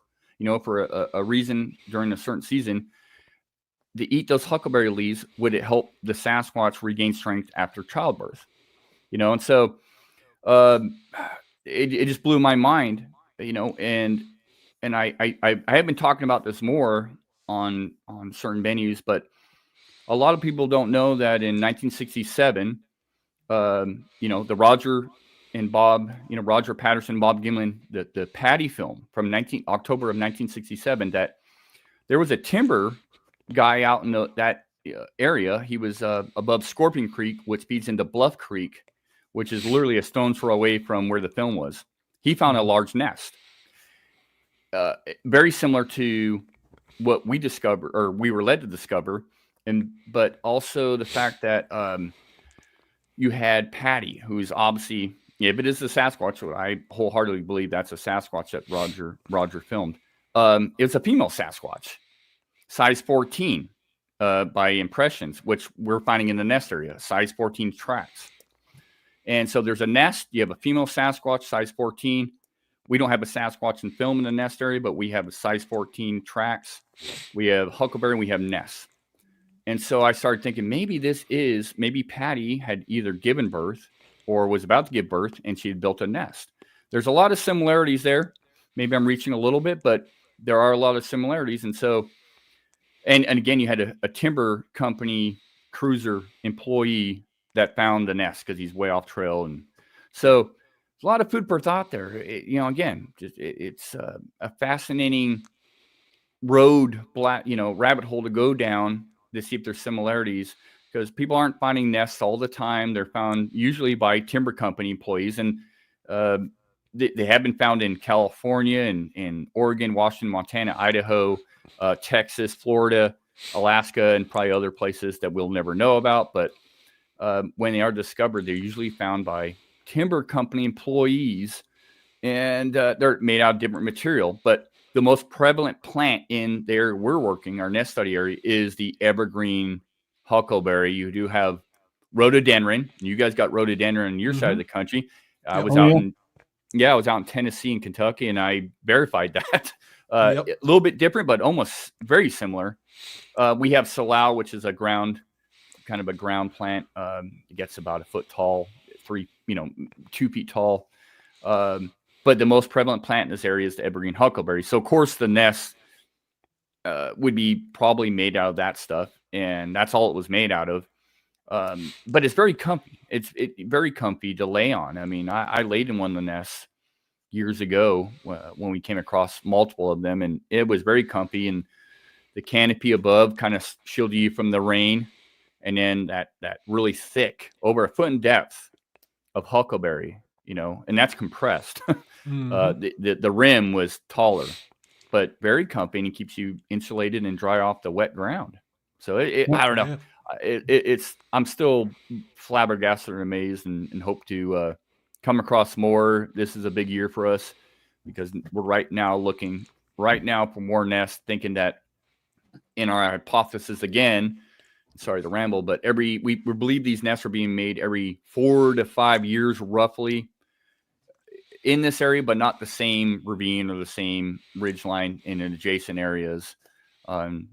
for a reason during a certain season, to eat those huckleberry leaves, would it help the Sasquatch regain strength after childbirth? And so it just blew my mind, and I have been talking about this more on certain venues, but a lot of people don't know that in 1967, the Roger and Bob, Roger Patterson, Bob Gimlin, the Patty film from October of 1967, that there was a timber guy out in that area. He was above Scorpion Creek, which feeds into Bluff Creek, which is literally a stone's throw away from where the film was. He found a large nest, very similar to what we discovered, or we were led to discover. But also the fact that you had Patty, who's obviously, if it is a Sasquatch, so I wholeheartedly believe that's a Sasquatch that Roger filmed. It's a female Sasquatch, size 14 by impressions, which we're finding in the nest area, size 14 tracks. And so there's a nest. You have a female Sasquatch, size 14. We don't have a Sasquatch in film in the nest area, but we have a size 14 tracks. We have huckleberry, and we have nests. And so I started thinking, maybe Patty had either given birth or was about to give birth, and she had built a nest. There's a lot of similarities there. Maybe I'm reaching a little bit, but there are a lot of similarities. And so, and again, you had a timber company cruiser employee that found the nest because he's way off trail. And so there's a lot of food for thought there. It's a fascinating rabbit hole to go down to see if there's similarities, because people aren't finding nests all the time. They're found usually by timber company employees, and they have been found in California and in Oregon, Washington, Montana, Idaho, Texas, Florida, Alaska, and probably other places that we'll never know about. But when they are discovered, they're usually found by timber company employees, and they're made out of different material. But the most prevalent plant in there we're working, our nest study area, is the evergreen huckleberry. You do have rhododendron. You guys got rhododendron on your side of the country. I was out in Tennessee and Kentucky, and I verified that. A little bit different, but almost very similar. We have salal, which is a ground plant. It gets about a foot tall, 2 feet tall. But the most prevalent plant in this area is the evergreen huckleberry. So, of course, the nest would be probably made out of that stuff, and that's all it was made out of. But it's very comfy. It's very comfy to lay on. I mean, I laid in one of the nests years ago when we came across multiple of them, and it was very comfy. And the canopy above kind of shielded you from the rain, and then that really thick, over a foot in depth of huckleberry, and that's compressed. The rim was taller, but very comfy, and it keeps you insulated and dry off the wet ground. So I don't know. I'm still flabbergasted and amazed, and hope to come across more. This is a big year for us, because we're looking for more nests, thinking that in our hypothesis again, sorry to ramble, but we believe these nests are being made every 4 to 5 years roughly in this area, but not the same ravine or the same ridge line in adjacent areas.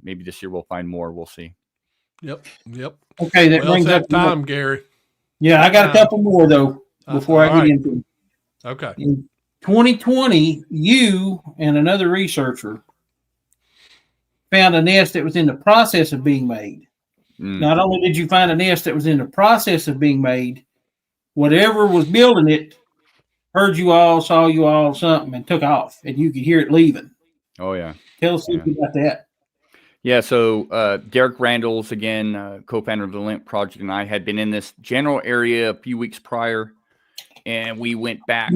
Maybe this year we'll find more. We'll see. Yep. Okay, that brings up time, Gary. Yeah, I got a couple more though before I get into them. Okay. In 2020, you and another researcher found a nest that was in the process of being made. Not only did you find a nest that was in the process of being made, whatever was building it heard you all, saw you all, something, and took off, and you could hear it leaving. Oh, yeah. Tell us something about that. Yeah, so Derek Randalls, again, co-founder of the Limp Project, and I had been in this general area a few weeks prior, and we went back.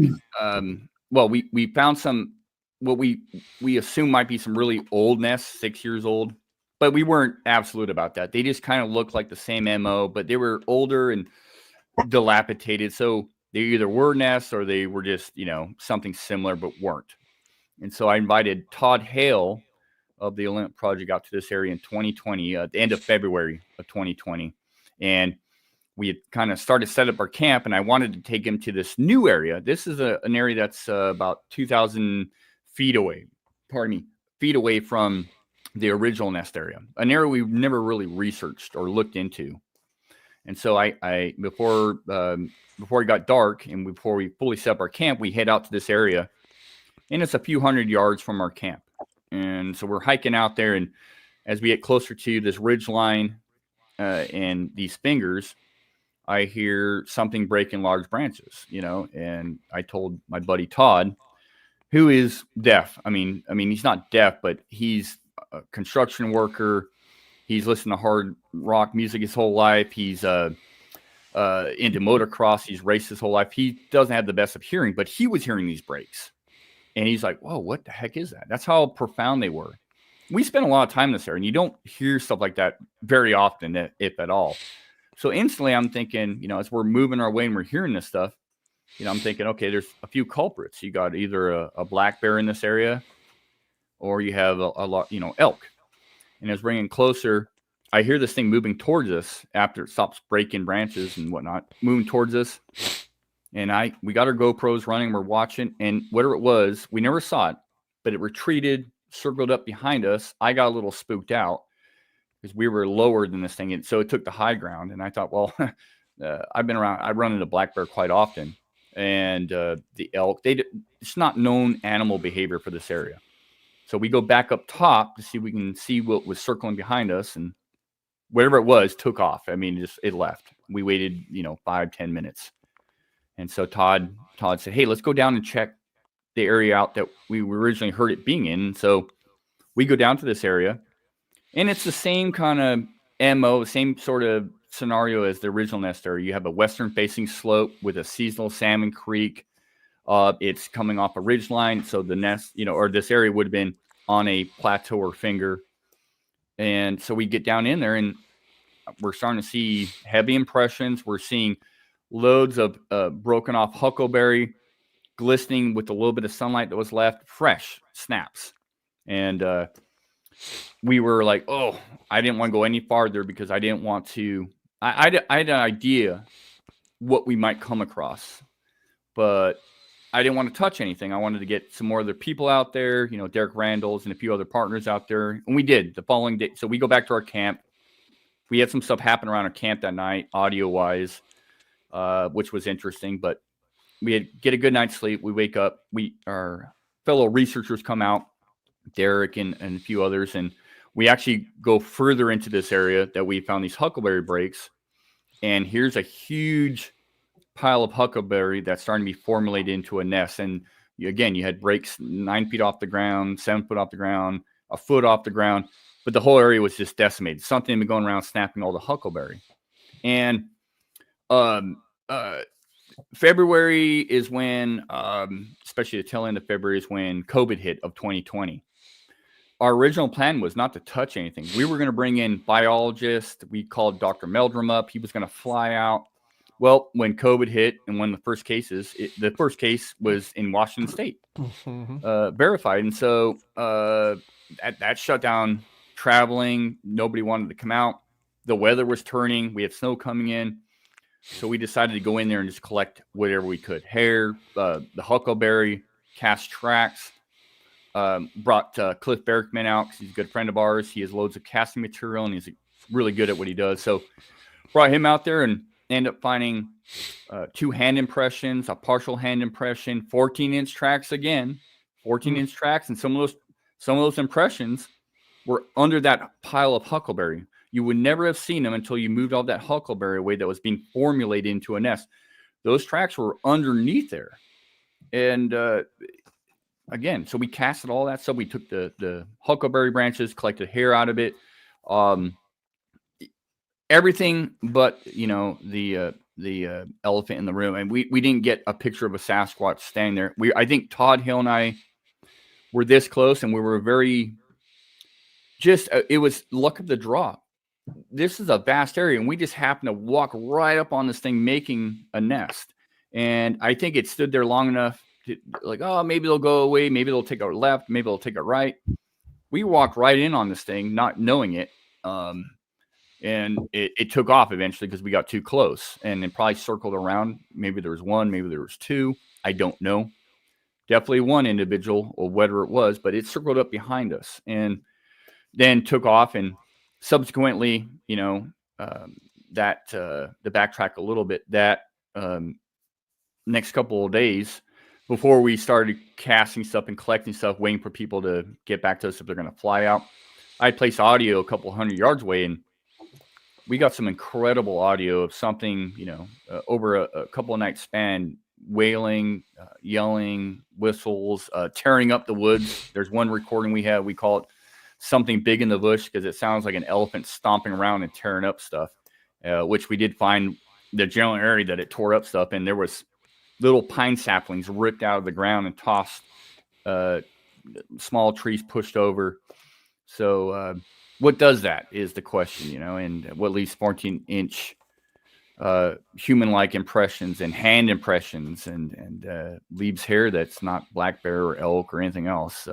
Well, we found some what we assume might be some really old nests, 6 years old, but we weren't absolute about that. They just kind of looked like the same MO, but they were older and dilapidated. So they either were nests or they were just, something similar, but weren't. And so I invited Todd Hale of the Olymp Project out to this area in 2020, at the end of February of 2020. And we had kind of started to set up our camp, and I wanted to take him to this new area. This is an area that's about 2,000 feet away from the original nest area, an area we've never really researched or looked into. And so I before it got dark and before we fully set up our camp, we head out to this area, and it's a few hundred yards from our camp. And so we're hiking out there, and as we get closer to this ridge line and these fingers, I hear something breaking large branches, and I told my buddy Todd, who is deaf. I mean, he's not deaf, but he's a construction worker. He's listened to hard rock music his whole life. He's into motocross. He's raced his whole life. He doesn't have the best of hearing, but he was hearing these breaks. And he's like, whoa, what the heck is that? That's how profound they were. We spent a lot of time in this area, and you don't hear stuff like that very often, if at all. So instantly I'm thinking, as we're moving our way and we're hearing this stuff, I'm thinking, okay, there's a few culprits. You got either a black bear in this area, or you have a lot, elk. And as we're getting closer, I hear this thing moving towards us after it stops breaking branches and whatnot, moving towards us. And we got our GoPros running, we're watching, and whatever it was, we never saw it, but it retreated, circled up behind us. I got a little spooked out because we were lower than this thing. And so it took the high ground. And I thought, well, I run into black bear quite often. And the elk, it's not known animal behavior for this area. So we go back up top to see if we can see what was circling behind us. And whatever it was took off. It left. We waited, 5-10 minutes. And so Todd said, hey, let's go down and check the area out that we originally heard it being in. And so we go down to this area, and it's the same kind of MO, same sort of scenario as the original nest area. You have a western facing slope with a seasonal salmon creek. It's coming off a ridge line. So the nest, or this area would have been on a plateau or finger. And so we get down in there, and we're starting to see heavy impressions. We're seeing loads of broken off huckleberry, glistening with a little bit of sunlight that was left, fresh snaps. And we were like, oh, I didn't want to go any farther because I didn't want to. I had an idea what we might come across, but I didn't want to touch anything. I wanted to get some more other people out there, Derek Randall's and a few other partners out there. And we did the following day. So we go back to our camp. We had some stuff happen around our camp that night, audio-wise, which was interesting. But we get a good night's sleep. We wake up. Our fellow researchers come out, Derek and a few others, and we actually go further into this area that we found these huckleberry breaks. And here's a huge pile of huckleberry that's starting to be formulated into a nest. And again, you had breaks 9 feet off the ground, 7 foot off the ground, a foot off the ground, but the whole area was just decimated. Something had been going around snapping all the huckleberry. And February is when, especially the tail end of February, is when COVID hit of 2020. Our original plan was not to touch anything. We were going to bring in biologists. We called Dr. Meldrum up. He was going to fly out. Well, when COVID hit and one of the first cases, the first case was in Washington State, verified. And so that shut down traveling. Nobody wanted to come out. The weather was turning. We had snow coming in. So we decided to go in there and just collect whatever we could. Hair, the huckleberry, cast tracks. Brought Cliff Berkman out because he's a good friend of ours. He has loads of casting material, and he's really good at what he does. So brought him out there and ended up finding 2 hand impressions, a partial hand impression, 14-inch tracks again, 14-inch tracks. And some of those impressions were under that pile of huckleberry. You would never have seen them until you moved all that huckleberry away that was being formulated into a nest. Those tracks were underneath there. And again, so we casted all that stuff. We took the huckleberry branches, collected hair out of it. Everything but, the elephant in the room, and we didn't get a picture of a Sasquatch standing there. I think Todd Hill and I were this close, and we were very it was luck of the draw. This is a vast area, and we just happened to walk right up on this thing making a nest. And I think it stood there long enough to, like, oh, maybe they'll go away, maybe they'll take a left, maybe they'll take a right. We walked right in on this thing, not knowing it. And it took off eventually because we got too close, and it probably circled around. Maybe there was one, maybe there was two. I don't know. Definitely one individual, or whether it was, but it circled up behind us and then took off. And subsequently, the backtrack a little bit, that next couple of days before we started casting stuff and collecting stuff, waiting for people to get back to us if they're going to fly out, I placed audio a couple 100 yards away, and we got some incredible audio of something, over a couple of nights span, wailing, yelling, whistles, tearing up the woods. There's one recording we call it Something Big in the Bush, because it sounds like an elephant stomping around and tearing up stuff, which we did find the general area that it tore up stuff. And there was little pine saplings ripped out of the ground and tossed, small trees pushed over. So what does that is the question, and what leaves 14-inch human-like impressions and hand impressions and leaves hair that's not black bear or elk or anything else.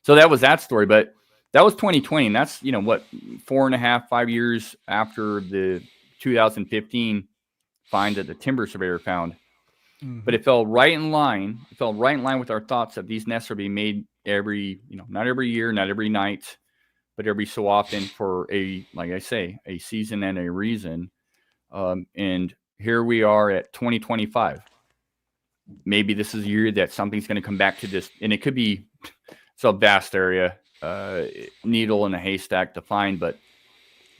So that was that story, but that was 2020, and that's 4.5-5 years after the 2015 find that the timber surveyor found. Mm-hmm. But it fell right in line. It fell right in line with our thoughts that these nests are being made every, not every year, not every night, but every so often for like I say, a season and a reason. And here we are at 2025. Maybe this is a year that something's going to come back to this, and it could be, it's a vast area, needle in a haystack to find, but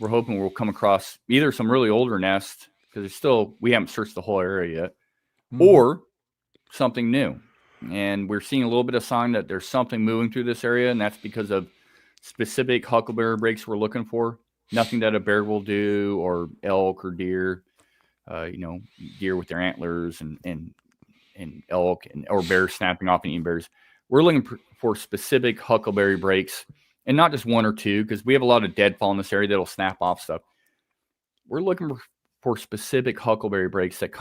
we're hoping we'll come across either some really older nests, because we haven't searched the whole area yet, or something new. And we're seeing a little bit of sign that there's something moving through this area, and that's because of specific huckleberry breaks we're looking for. Nothing that a bear will do, or elk or deer, deer with their antlers and elk or bears snapping off and eating bears. We're looking for specific huckleberry breaks, and not just one or two, because we have a lot of deadfall in this area that'll snap off stuff. We're looking for specific huckleberry breaks that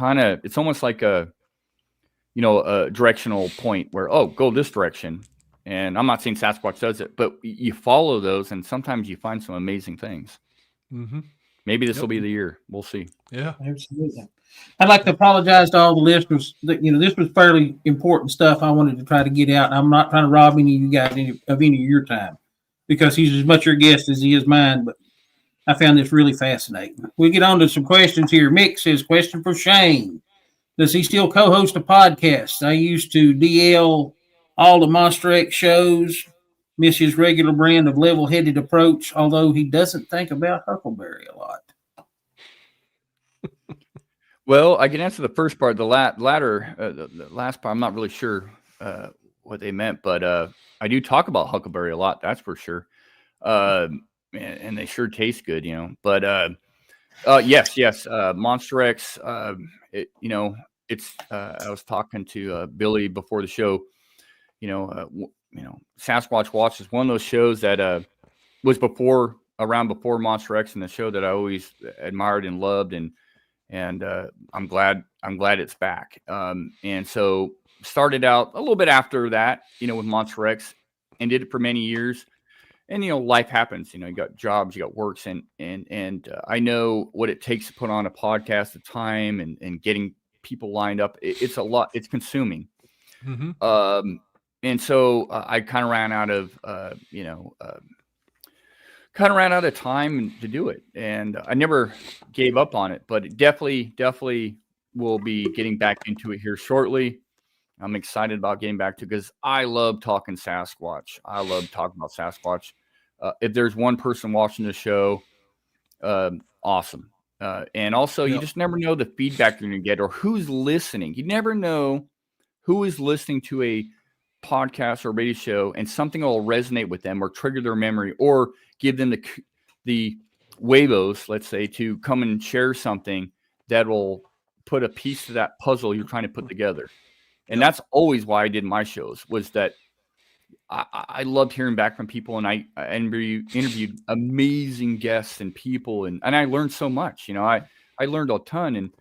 it's almost like a directional point where, go this direction. And I'm not saying Sasquatch does it, but you follow those, and sometimes you find some amazing things. Mm-hmm. Maybe this will be the year. We'll see. Yeah, absolutely. I'd like to apologize to all the listeners that, this was fairly important stuff I wanted to try to get out. I'm not trying to rob any of you guys of any of your time, because he's as much your guest as he is mine, but I found this really fascinating. We get on to some questions here. Mick says, question for Shane. Does he still co-host a podcast? I used to DL all the Monster X shows, miss his regular brand of level-headed approach, although he doesn't think about Huckleberry a lot. Well, I can answer the first part. The last part, I'm not really sure what they meant, but I do talk about Huckleberry a lot, that's for sure. And they sure taste good, But yes, Monster X. It's I was talking to Billy before the show. Sasquatch Watch is one of those shows that was around before Monster X, and the show that I always admired and loved, and I'm glad it's back. And so started out a little bit after that, with Monster X, and did it for many years. And life happens. You got jobs, you got works, and I know what it takes to put on a podcast, the time and getting people lined up. It's a lot. It's consuming. Mm-hmm. And so I kind of ran out of time to do it, and I never gave up on it. But it definitely will be getting back into it here shortly. I'm excited about getting back to it because I love talking Sasquatch. I love talking about Sasquatch. If there's one person watching the show, awesome. And also, you just never know the feedback you're going to get or who's listening. You never know who is listening to a podcast or radio show, and something will resonate with them or trigger their memory or give them the huevos, let's say, to come and share something that will put a piece to that puzzle you're trying to put together. And that's always why I did my shows, was that I loved hearing back from people, and I interviewed amazing guests and people, and I learned so much. I learned a ton, and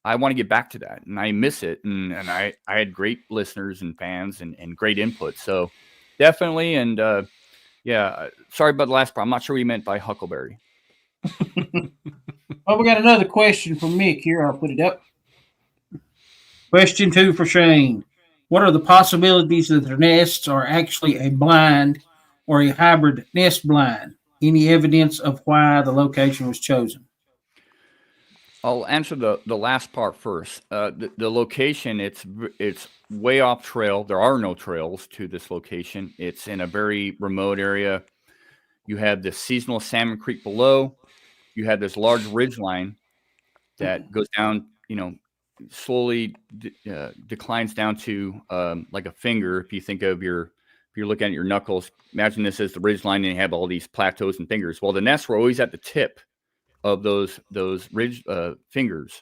I want to get back to that, and I miss it. And I had great listeners and fans and great input. So definitely. And sorry about the last part. I'm not sure what you meant by huckleberry. Well, we got another question from Mick here. I'll put it up. Question 2 for Shane. What are the possibilities that their nests are actually a blind or a hybrid nest blind? Any evidence of why the location was chosen? I'll answer the last part first. The location, it's way off trail. There are no trails to this location. It's in a very remote area. You have the seasonal Salmon Creek below. You have this large ridge line that goes down, slowly declines down to like a finger. If you think of if you're looking at your knuckles, imagine this as the ridge line, and you have all these plateaus and fingers. Well, the nests were always at the tip of those ridge fingers,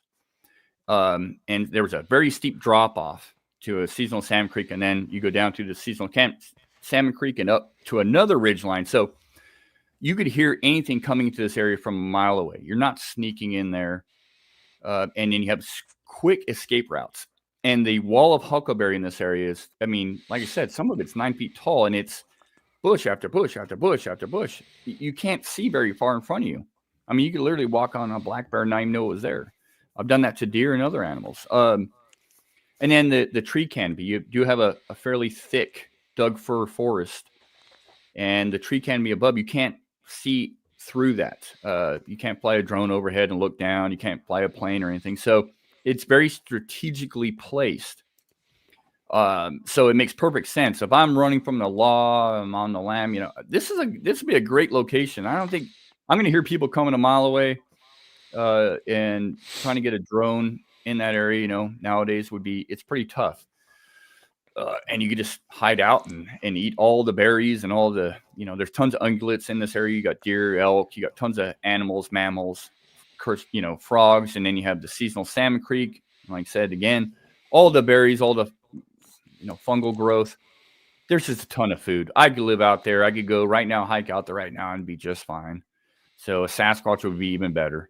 and there was a very steep drop off to a seasonal Salmon Creek, and then you go down to the seasonal Salmon Creek and up to another ridge line. So you could hear anything coming into this area from a mile away. You're not sneaking in there, and then you have quick escape routes. And the wall of huckleberry in this area is, like I said, some of it's 9 feet tall, and it's bush after bush after bush after bush. You can't see very far in front of you. You could literally walk on a black bear and not even know it was there. I've done that to deer and other animals. And then the tree canopy. You do have a fairly thick Doug fir forest, and the tree canopy above, you can't see through that. You can't fly a drone overhead and look down. You can't fly a plane or anything. So it's very strategically placed. So it makes perfect sense. If I'm running from the law, I'm on the lam, this would be a great location. I don't think I'm going to hear people coming a mile away and trying to get a drone in that area. Nowadays it's pretty tough. And you could just hide out and eat all the berries and all the, there's tons of ungulates in this area. You got deer, elk, you got tons of animals, mammals, frogs. And then you have the seasonal Salmon Creek. Like I said, again, all the berries, all the, fungal growth. There's just a ton of food. I could live out there. I could go right now, hike out there right now and be just fine. So a Sasquatch would be even better.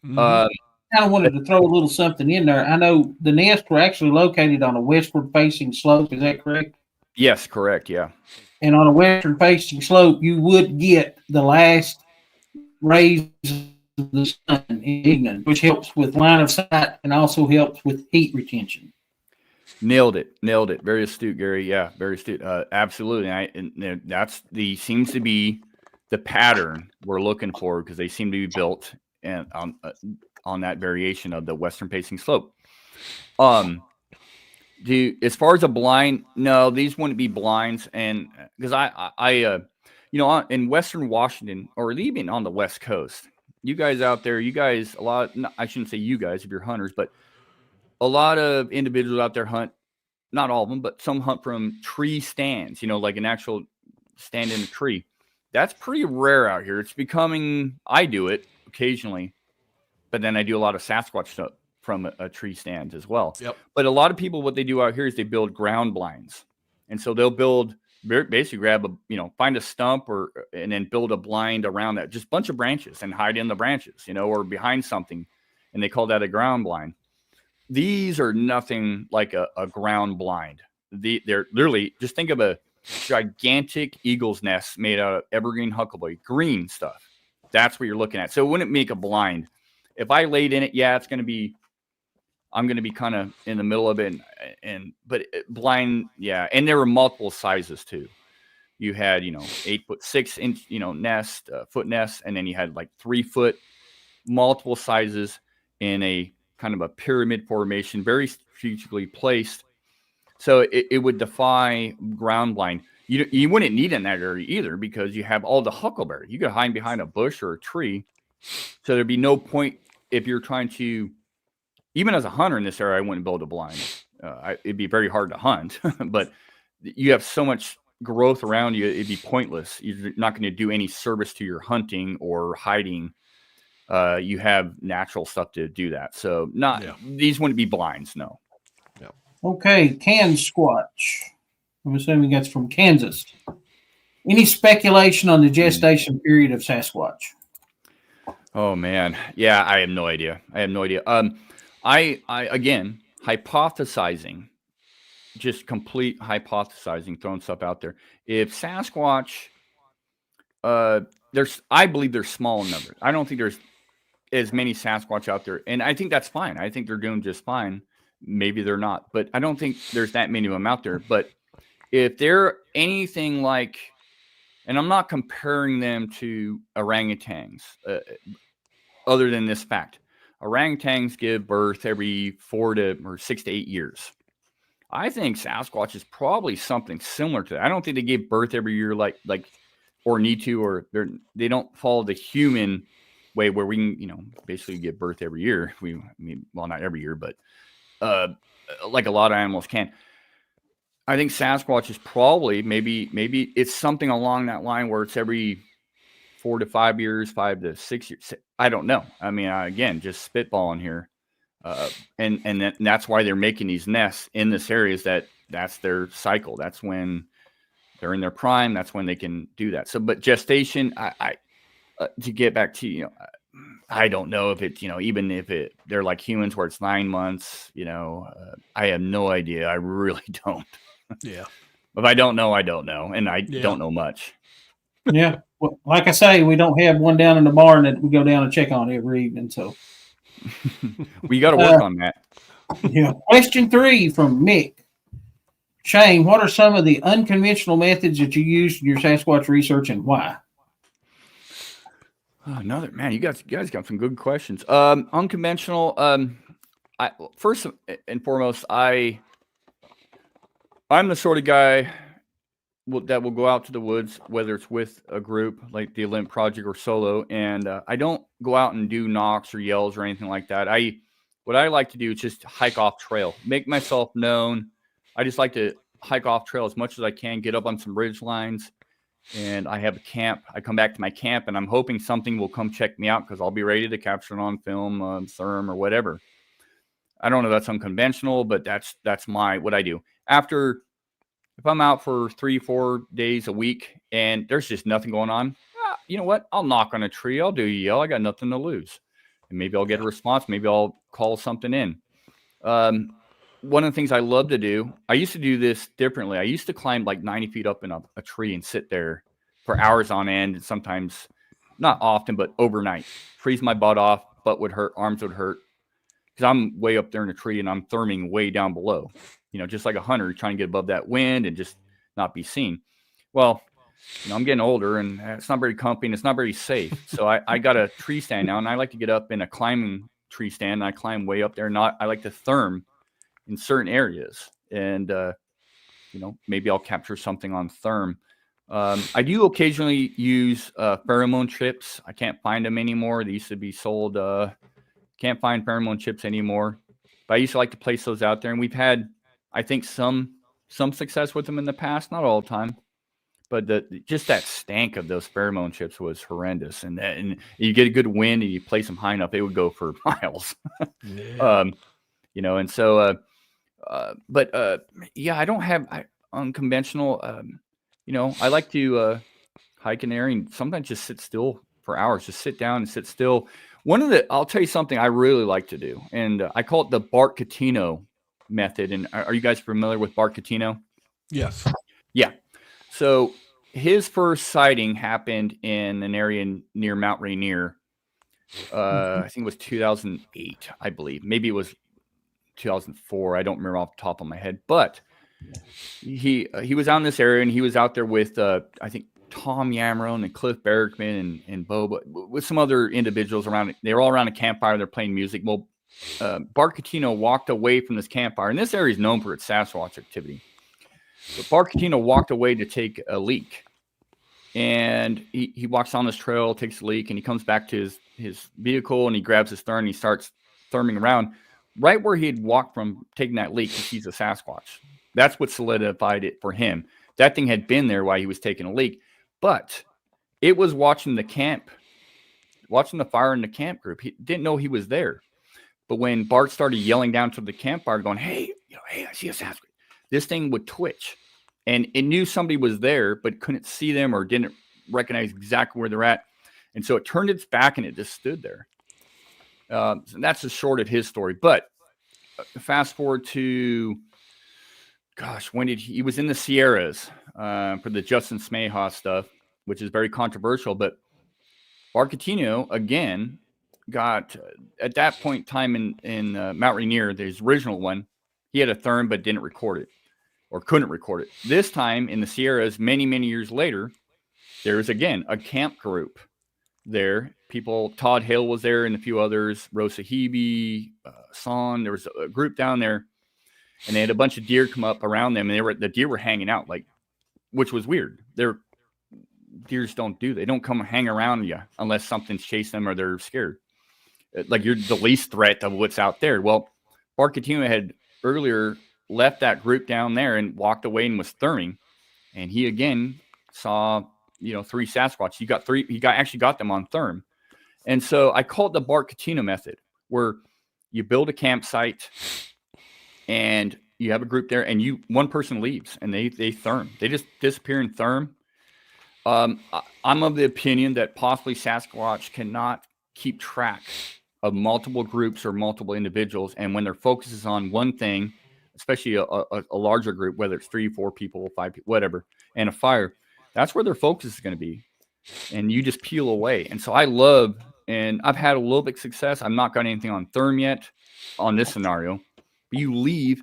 Mm-hmm. I kind of wanted to throw a little something in there. I know the nests were actually located on a westward-facing slope. Is that correct? Yes, correct. Yeah. And on a westward-facing slope, you would get the last rays of the sun in the evening, which helps with line of sight and also helps with heat retention. Nailed it. Very astute, Gary. Yeah, very astute. Absolutely. And that's seems to be the pattern we're looking for, because they seem to be built and on that variation of the western facing slope. As far as a blind, no, these wouldn't be blinds. And because I in Western Washington, or even on the West Coast, you guys out there, I shouldn't say you guys if you're hunters, but a lot of individuals out there hunt, not all of them, but some hunt from tree stands, like an actual stand in a tree. That's pretty rare out here. It's becoming, I do it occasionally, but then I do a lot of Sasquatch stuff from a tree stand as well. Yep. But a lot of people, what they do out here is they build ground blinds. And so they'll basically find a stump and then build a blind around that, just a bunch of branches, and hide in the branches, or behind something. And they call that a ground blind. These are nothing like a ground blind. They're literally, just think of a gigantic eagle's nest made out of evergreen huckleberry, green stuff. That's what you're looking at. So it wouldn't make a blind. If I laid in it, I'm going to be kind of in the middle of it, but blind, yeah. And there were multiple sizes too. You had, 8'6" nest, foot nest, and then you had like 3 foot, multiple sizes in a kind of a pyramid formation, very strategically placed. So it would defy ground blind. You wouldn't need it in that area either, because you have all the huckleberry. You could hide behind a bush or a tree. So there'd be no point if you're trying to, even as a hunter in this area, I wouldn't build a blind. It'd be very hard to hunt, but you have so much growth around you, it'd be pointless. You're not going to do any service to your hunting or hiding. you have natural stuff to do that. So Yeah. these wouldn't be blinds, no. Okay, Can Squatch. I'm assuming that's from Kansas. Any speculation on the gestation period of Sasquatch? Oh man, yeah, I have no idea. I again hypothesizing, just complete hypothesizing, throwing stuff out there. If Sasquatch, I believe they're small in numbers. I don't think there's as many Sasquatch out there, and I think that's fine. I think they're doing just fine. Maybe they're not, but I don't think there's that many of them out there. But if they're anything like, and I'm not comparing them to orangutans, other than this fact, orangutans give birth every 6 to 8 years. I think Sasquatch is probably something similar to that. I don't think they give birth every year like or need to, or they don't follow the human way where we can, basically give birth every year. Well, not every year, but like a lot of animals can. I think Sasquatch is probably maybe it's something along that line where it's every 4 to 5 years, 5 to 6 years. I don't know. I mean, again, just spitballing here. And that's why they're making these nests in this area, that's their cycle. That's when they're in their prime. That's when they can do that. So, but gestation, I to get back to, I don't know if it's, even if they're like humans where it's 9 months, I have no idea. I really don't. Yeah. If I don't know, I don't know. And I don't know much. Yeah. Well, like I say, we don't have one down in the barn that we go down and check on every evening. So we got to work on that. Yeah. Question 3 from Mick. Shane, what are some of the unconventional methods that you use in your Sasquatch research and why? Oh, man, you guys got some good questions. Unconventional. First and foremost, I'm the sort of guy that will go out to the woods, whether it's with a group like the Olymp Project or solo, and I don't go out and do knocks or yells or anything like that. What I like to do is just hike off trail, make myself known. I just like to hike off trail as much as I can, get up on some ridge lines, and I have a camp. I come back to my camp, and I'm hoping something will come check me out because I'll be ready to capture it on film, therm, or whatever. I don't know if that's unconventional, but that's what I do. If I'm out for 3-4 days a week and there's just nothing going on, you know what? I'll knock on a tree. I'll do a yell. I got nothing to lose. And maybe I'll get a response. Maybe I'll call something in. One of the things I love to do, I used to do this differently. I used to climb like 90 feet up in a tree and sit there for hours on end. And sometimes, not often, but overnight. Freeze my butt off. Butt would hurt. Arms would hurt. Because I'm way up there in a tree and I'm therming way down below. Just like a hunter trying to get above that wind and just not be seen. Well, I'm getting older and it's not very comfy and it's not very safe. So I got a tree stand now and I like to get up in a climbing tree stand. And I climb way up there. I like to therm in certain areas. And, maybe I'll capture something on therm. I do occasionally use pheromone chips. I can't find them anymore. They used to be sold. Can't find pheromone chips anymore. But I used to like to place those out there. And we've had, I think, some success with them in the past, not all the time, but just that stank of those pheromone chips was horrendous. And you get a good wind and you place them high enough, they would go for miles. Yeah. And so, I don't have unconventional. I like to hike in there and sometimes just sit still for hours. Just sit down and sit still. I'll tell you something I really like to do, and I call it the Barcino method. And are you guys familiar with Barcino? Yes. Yeah. So his first sighting happened in an area near Mount Rainier. I think it was 2008, I believe. Maybe it was 2004. I don't remember off the top of my head. But he was out in this area, and he was out there with, I think, Tom Yamron and Cliff Bergman and Bo, with some other individuals around. They were all around a campfire. They're playing music. Well, Barcino walked away from this campfire, and this area is known for its Sasquatch activity. But Barcino walked away to take a leak, and he walks on this trail, takes a leak, and he comes back to his vehicle, and he grabs his therm, and he starts therming around. Right where he had walked from taking that leak, he sees a Sasquatch. That's what solidified it for him. That thing had been there while he was taking a leak, but it was watching the camp watching the fire in the camp group. He didn't know he was there. But when Bart started yelling down to the campfire, going, hey, hey, I see a Sasquatch, this thing would twitch. And it knew somebody was there, but couldn't see them or didn't recognize exactly where they're at. And so it turned its back and it just stood there. So that's the short of his story. But fast forward to, gosh, when did he was in the Sierras for the Justin Smeja stuff, which is very controversial. But Barcino, again, got at that point in time in Mount Rainier, his original one, he had a therm but didn't record it or couldn't record it. This time in the Sierras, many years later, there's again a camp group there. People, Todd Hale was there and a few others, Rosa Hebe, Son. There was a group down there, and they had a bunch of deer come up around them, and the deer were hanging out, like, which was weird. Deers don't do, they don't come hang around you unless something's chasing them or they're scared. Like, you're the least threat of what's out there. Well, Barcino had earlier left that group down there and walked away and was therming, and he again saw 3 Sasquatch. He actually got them on therm. And so I call it the Barcino method, where you build a campsite and you have a group there, and one person leaves and they therm. They just disappear in therm. I'm of the opinion that possibly Sasquatch cannot keep track of multiple groups or multiple individuals, and when their focus is on one thing, especially a larger group, whether it's 3, 4 people, 5 people, whatever, and a fire, that's where their focus is going to be. And you just peel away. And so and I've had a little bit of success. I've not got anything on therm yet on this scenario, but you leave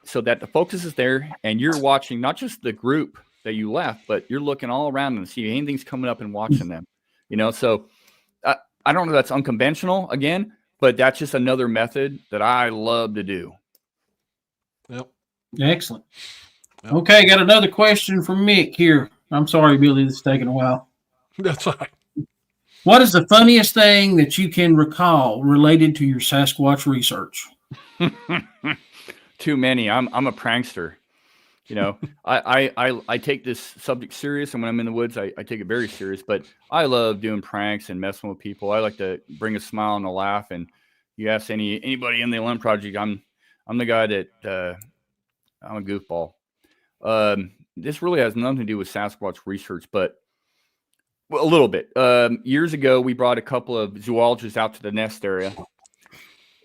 so that the focus is there and you're watching not just the group that you left, but you're looking all around and see anything's coming up and watching them, so I don't know, that's unconventional again, but that's just another method that I love to do. Yep. Excellent. Yep. Okay, got another question from Mick here. I'm sorry, Billy, this is taking a while. That's right. What is the funniest thing that you can recall related to your Sasquatch research? Too many. I'm a prankster. I take this subject serious, and when I'm in the woods, I take it very serious. But I love doing pranks and messing with people. I like to bring a smile and a laugh. And you ask anybody in the LM Project, I'm the guy that I'm a goofball. This really has nothing to do with Sasquatch research, but a little bit. Years ago, we brought a couple of zoologists out to the nest area,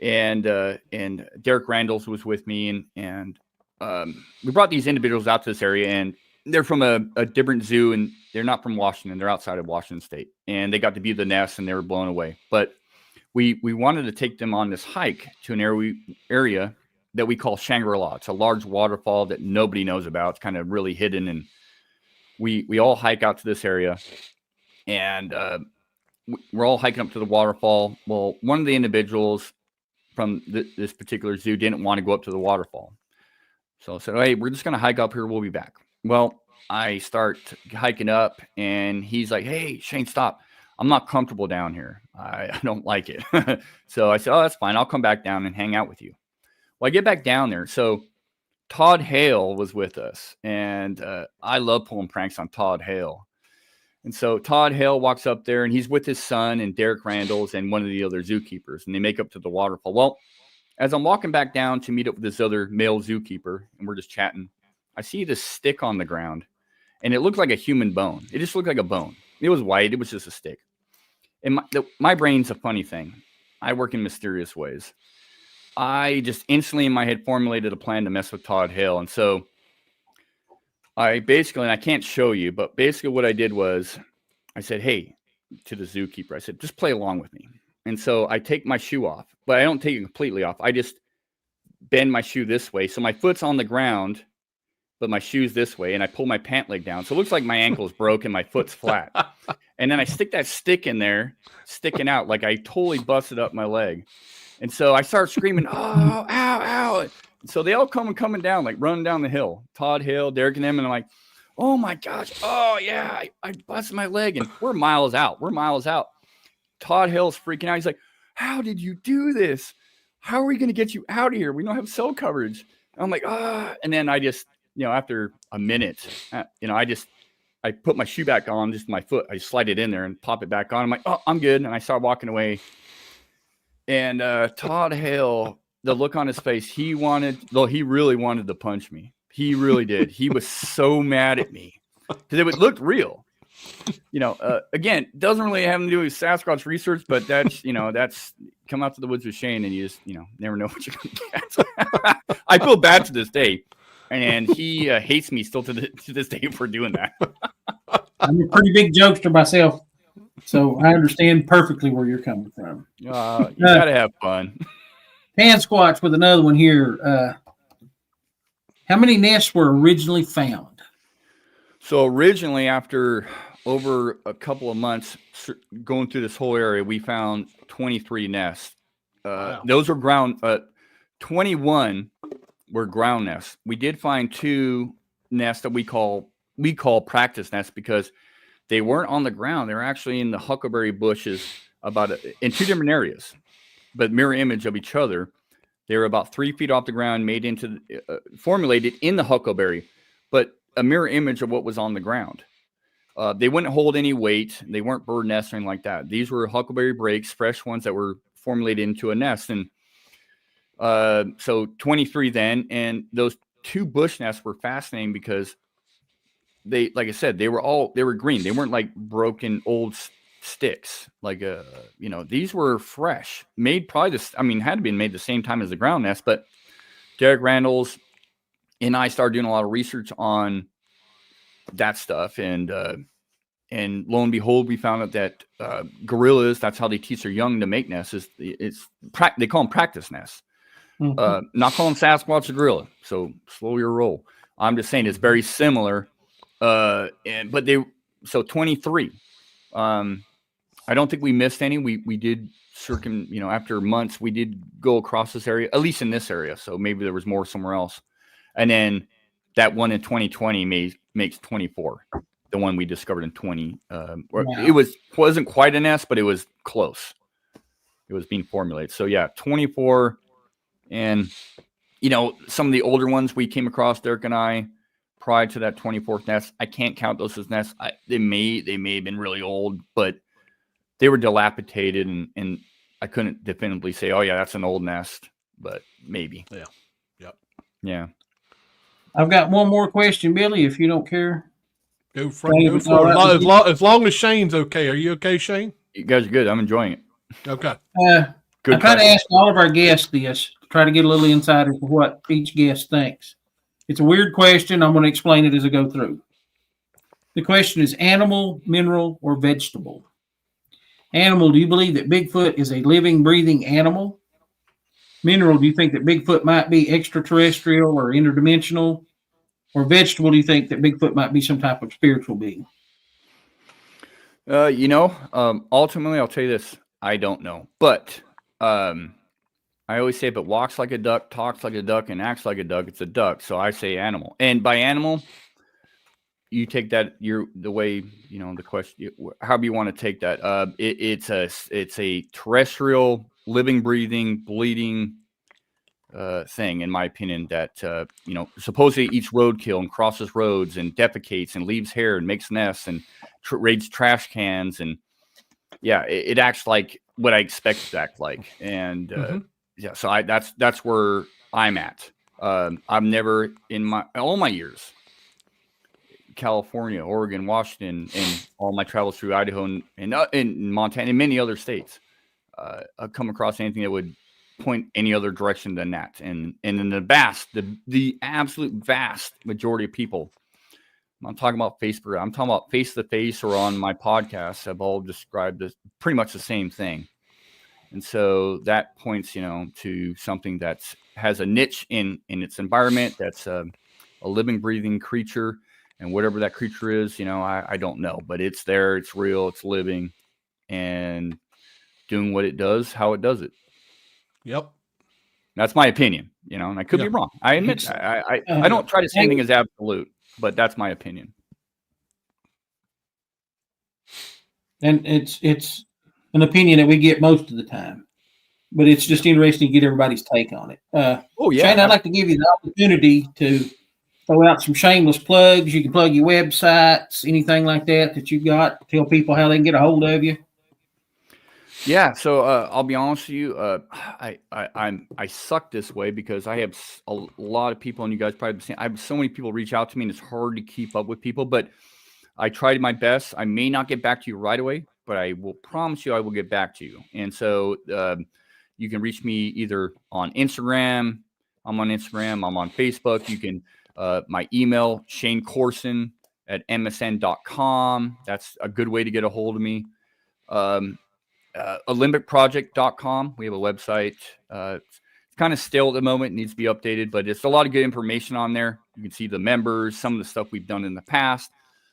and Derek Randalls was with me, and we brought these individuals out to this area, and they're from a different zoo, and they're not from Washington. They're outside of Washington State, and they got to view the nest, and they were blown away. But we wanted to take them on this hike to an area that we call Shangri-La. It's a large waterfall that nobody knows about. It's kind of really hidden, and we all hike out to this area, and we're all hiking up to the waterfall. Well, one of the individuals from this particular zoo didn't want to go up to the waterfall. So I said, hey, we're just going to hike up here. We'll be back. Well, I start hiking up, and he's like, hey, Shane, stop. I'm not comfortable down here. I don't like it. So I said, oh, that's fine. I'll come back down and hang out with you. Well, I get back down there. So Todd Hale was with us, and I love pulling pranks on Todd Hale. And so Todd Hale walks up there, and he's with his son and Derek Randalls and one of the other zookeepers, and they make up to the waterfall. Well, as I'm walking back down to meet up with this other male zookeeper, and we're just chatting, I see this stick on the ground, and it looked like a human bone. It just looked like a bone. It was white. It was just a stick. And my brain's a funny thing. I work in mysterious ways. I just instantly in my head formulated a plan to mess with Todd Hale. And so I basically, and I can't show you, but basically what I did was I said, hey, to the zookeeper, I said, just play along with me. And so I take my shoe off, but I don't take it completely off. I just bend my shoe this way. So my foot's on the ground, but my shoe's this way. And I pull my pant leg down. So it looks like my ankle's broken, my foot's flat. And then I stick that stick in there, sticking out like I totally busted up my leg. And so I start screaming, oh, ow, ow. So they all coming down, like running down the hill. Todd Hale, Derek and them. And I'm like, oh my gosh. Oh yeah. I busted my leg, and we're miles out. Todd Hale's freaking out. He's like, how did you do this? How are we going to get you out of here? We don't have cell coverage. And I'm like, and then I just, after a minute, I I put my shoe back on, just my foot. I slide it in there and pop it back on. I'm like, oh, I'm good. And I start walking away. And Todd Hale, the look on his face, he really wanted to punch me. He really did. He was so mad at me because it looked real. Again, doesn't really have to do with Sasquatch research, but that's come out to the woods with Shane, and you just, never know what you're going to get. I feel bad to this day, and he hates me still to this day for doing that. I'm a pretty big jokester myself, so I understand perfectly where you're coming from. You got to have fun. Sasquatch with another one here. How many nests were originally found? So originally, after over a couple of months going through this whole area, we found 23 nests. Wow. Those are ground. 21 were ground nests. We did find 2 nests that we call practice nests because they weren't on the ground. They were actually in the huckleberry bushes in 2 different areas, but mirror image of each other. They were about 3 feet off the ground, made into formulated in the huckleberry, but a mirror image of what was on the ground. They wouldn't hold any weight. They weren't bird nests or anything like that. These were huckleberry breaks, fresh ones that were formulated into a nest. And so 23 then, and those 2 bush nests were fascinating because they, like I said, they were green. They weren't like broken old sticks. Like, these were fresh, made probably had to be made the same time as the ground nest. But Derek Randalls and I started doing a lot of research on that stuff, and lo and behold, we found out that gorillas, that's how they teach their young to make nests. They call them practice nests. Mm-hmm. Not calling Sasquatch a gorilla, so slow your roll. I'm just saying it's very similar. So 23. I don't think we missed any. We did after months, we did go across this area, at least in this area. So maybe there was more somewhere else. And then that one in 2020 makes 24. The one we discovered in 20. Wow. It wasn't quite a nest, but it was close. It was being formulated. So yeah, 24. And some of the older ones we came across, Derek and I, prior to that 24th nest. I can't count those as nests. They may have been really old, but they were dilapidated, and I couldn't definitively say, oh yeah, that's an old nest, but maybe. Yeah. Yep. Yeah. I've got one more question, Billy, if you don't care. Go for it. As long as Shane's okay. Are you okay, Shane? You guys are good. I'm enjoying it. Okay. Good. I try to ask all of our guests this, try to get a little insight into what each guest thinks. It's a weird question. I'm going to explain it as I go through. The question is animal, mineral, or vegetable? Animal, do you believe that Bigfoot is a living, breathing animal? Mineral, do you think that Bigfoot might be extraterrestrial or interdimensional? Or vegetable, do you think that Bigfoot might be some type of spiritual being? Ultimately, I'll tell you this. I don't know. But I always say if it walks like a duck, talks like a duck, and acts like a duck, it's a duck. So I say animal. And by animal, you take that the way, the question, however you want to take that. It's a terrestrial, living, breathing, bleeding thing, in my opinion, that supposedly eats roadkill and crosses roads and defecates and leaves hair and makes nests and raids trash cans, and it acts like what I expect it to act like. And so that's where I'm at. I've never in all my years, California, Oregon, Washington, and all my travels through Idaho and Montana and many other states, I've come across anything that would point any other direction than that. And in the absolute vast majority of people, I'm talking about Facebook, I'm talking about face to face or on my podcast, have all described this pretty much the same thing. And so that points, to something that has a niche in its environment, that's a living, breathing creature. And whatever that creature is, I don't know, but it's there, it's real, it's living, and doing what it does, how it does it. Yep. That's my opinion, and I could be wrong. I admit I don't try to say anything as absolute, but that's my opinion. And it's an opinion that we get most of the time, but it's just interesting to get everybody's take on it. Oh yeah. Shane, I'd like to give you the opportunity to throw out some shameless plugs. You can plug your websites, anything like that you got. Tell people how they can get a hold of you. Yeah, so I'll be honest with you. I suck this way because I have a lot of people, and you guys probably seen. I have so many people reach out to me, and it's hard to keep up with people. But I tried my best. I may not get back to you right away, but I will promise you I will get back to you. And so you can reach me either on Instagram. I'm on Instagram. I'm on Facebook. You can my email shanecorson@msn.com. That's a good way to get a hold of me. Olympicproject.com. We have a website. It's kind of stale at the moment. It needs to be updated, but it's a lot of good information on there. You can see the members, some of the stuff we've done in the past,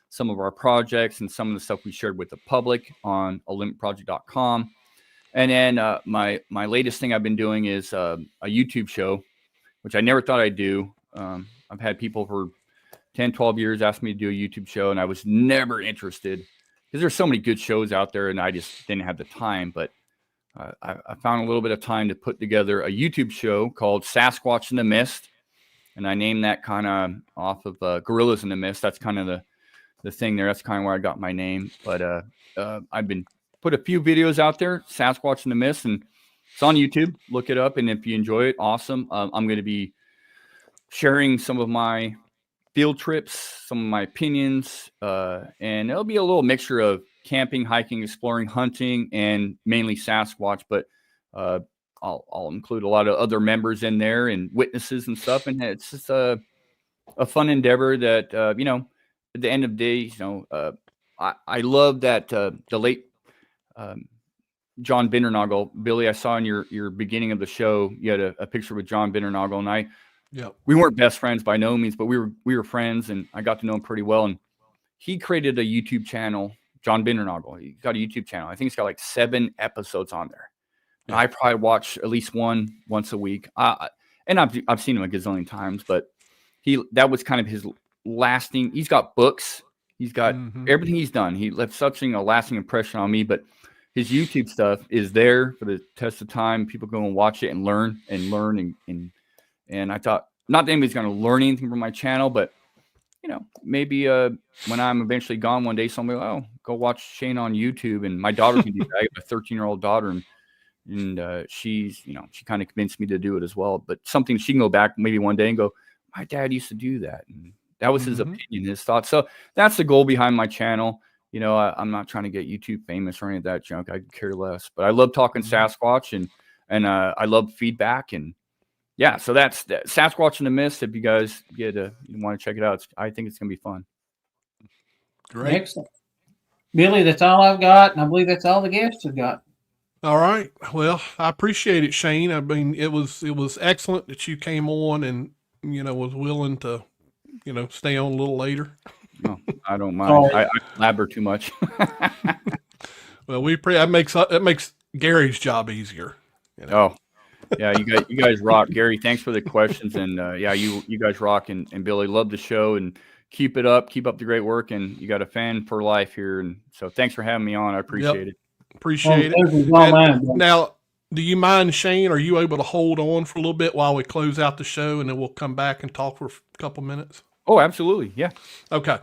some of our projects, and some of the stuff we shared with the public on olympicproject.com. And then my latest thing I've been doing is a YouTube show, which I never thought I'd do. I've had people for 10, 12 years ask me to do a YouTube show, and I was never interested because there's so many good shows out there, and I just didn't have the time. But I found a little bit of time to put together a YouTube show called Sasquatch in the Mist, and I named that kind of off of Gorillas in the Mist. That's kind of the thing there. That's kind of where I got my name. But I've been put a few videos out there, Sasquatch in the Mist, and it's on YouTube. Look it up, and if you enjoy it, awesome. I'm going to be sharing some of my field trips, some of my opinions, and it'll be a little mixture of camping, hiking, exploring, hunting, and mainly Sasquatch. But I'll include a lot of other members in there and witnesses and stuff. And it's just a fun endeavor that at the end of the day, I love that the late John Bindernagel, Billy. I saw in your beginning of the show, you had a picture with John Bindernagel, and we weren't best friends by no means, but we were friends, and I got to know him pretty well. And he created a YouTube channel, John Bindernagel. He's got a YouTube channel. I think it's got like 7 episodes on there. And I probably watch at least once a week. And I've seen him a gazillion times, but that was kind of his lasting. He's got books. He's got everything he's done. He left such a lasting impression on me, but his YouTube stuff is there for the test of time. People go and watch it and learn. And I thought, not that anybody's going to learn anything from my channel, but, maybe when I'm eventually gone one day, somebody will, go watch Shane on YouTube. And my daughter can do that. I have a 13-year-old daughter, and she's, she kind of convinced me to do it as well. But something she can go back maybe one day and go, my dad used to do that. And that was his opinion, his thoughts. So that's the goal behind my channel. I'm not trying to get YouTube famous or any of that junk. I could care less. But I love talking Sasquatch, and I love feedback. And yeah, so that's Sasquatch in the Mist. If you guys want to check it out, I think it's going to be fun. Great. Excellent. Billy, that's all I've got, and I believe that's all the guests have got. All right. Well, I appreciate it, Shane. I mean, it was excellent that you came on and, was willing to, stay on a little later. No, I don't mind. I blabber too much. Well, that makes Gary's job easier. Oh, yeah, you guys rock. Gary, thanks for the questions, and you guys rock, and Billy, love the show, and keep it up. Keep up the great work, and you got a fan for life here, and so thanks for having me on. I appreciate it. Appreciate it. Now, do you mind, Shane? Are you able to hold on for a little bit while we close out the show, and then we'll come back and talk for a couple minutes? Oh, absolutely. Yeah. Okay.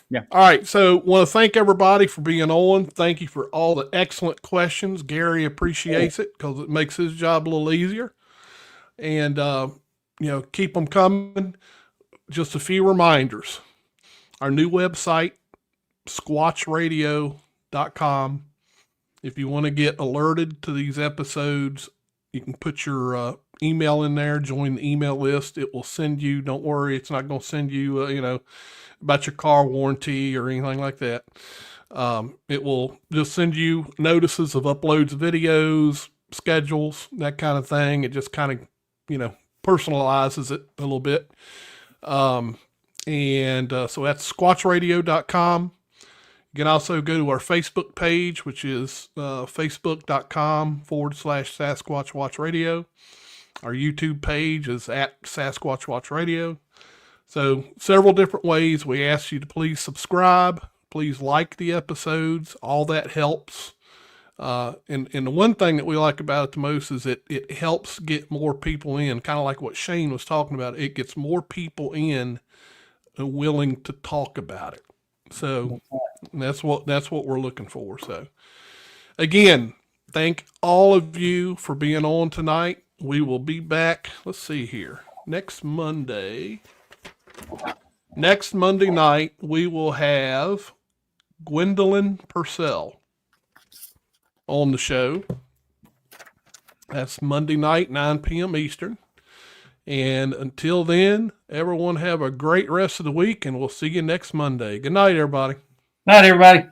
Yeah. All right. So want to thank everybody for being on. Thank you for all the excellent questions. Gary appreciates it because it makes his job a little easier. And, keep them coming. Just a few reminders. Our new website, squatchradio.com. If you want to get alerted to these episodes, you can put your email in there, join the email list. It will send you, don't worry, it's not going to send you, about your car warranty or anything like that. It will just send you notices of uploads of videos, schedules, that kind of thing. It just kind of, personalizes it a little bit. So that's squatchradio.com. You can also go to our Facebook page, which is facebook.com/Sasquatch Watch Radio. Our YouTube page is at Sasquatch Watch Radio. So several different ways. We ask you to please subscribe. Please like the episodes. All that helps. And the one thing that we like about it the most is it helps get more people in, kind of like what Shane was talking about. It gets more people in willing to talk about it. So that's what we're looking for. So again, thank all of you for being on tonight. We will be back. Let's see here. Next Monday night, we will have Gwendolyn Purcell on the show. That's Monday night, 9 p.m. Eastern. And until then, everyone have a great rest of the week, and we'll see you next Monday. Good night, everybody. Night, everybody.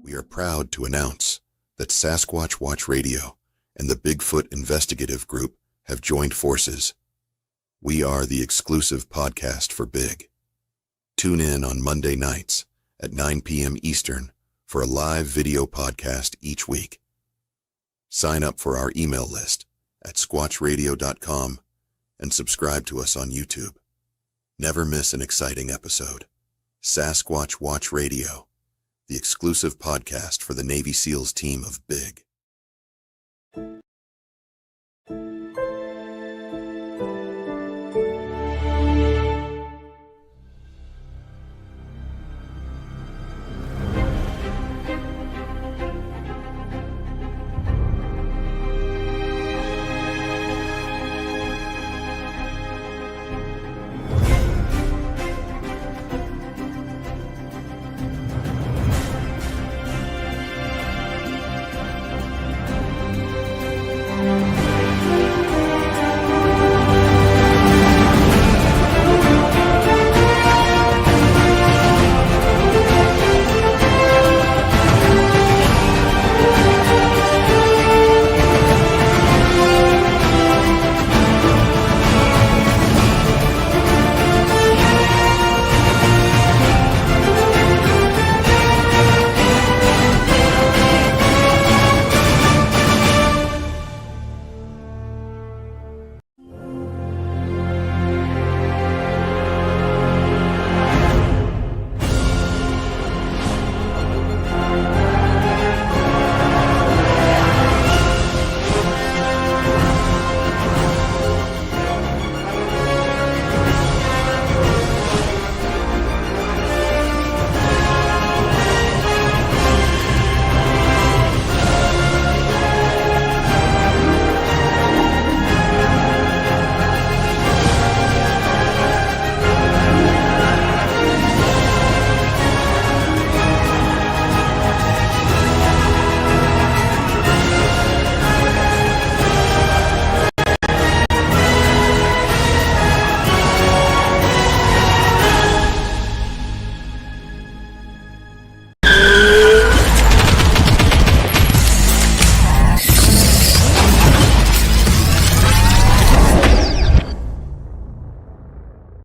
We are proud to announce that Sasquatch Watch Radio and the Bigfoot Investigative Group have joined forces. We are the exclusive podcast for Big. Tune in on Monday nights at 9 p.m. Eastern for a live video podcast each week. Sign up for our email list at squatchradio.com and subscribe to us on YouTube. Never miss an exciting episode. Sasquatch Watch Radio, the exclusive podcast for the Navy SEALs team of Big.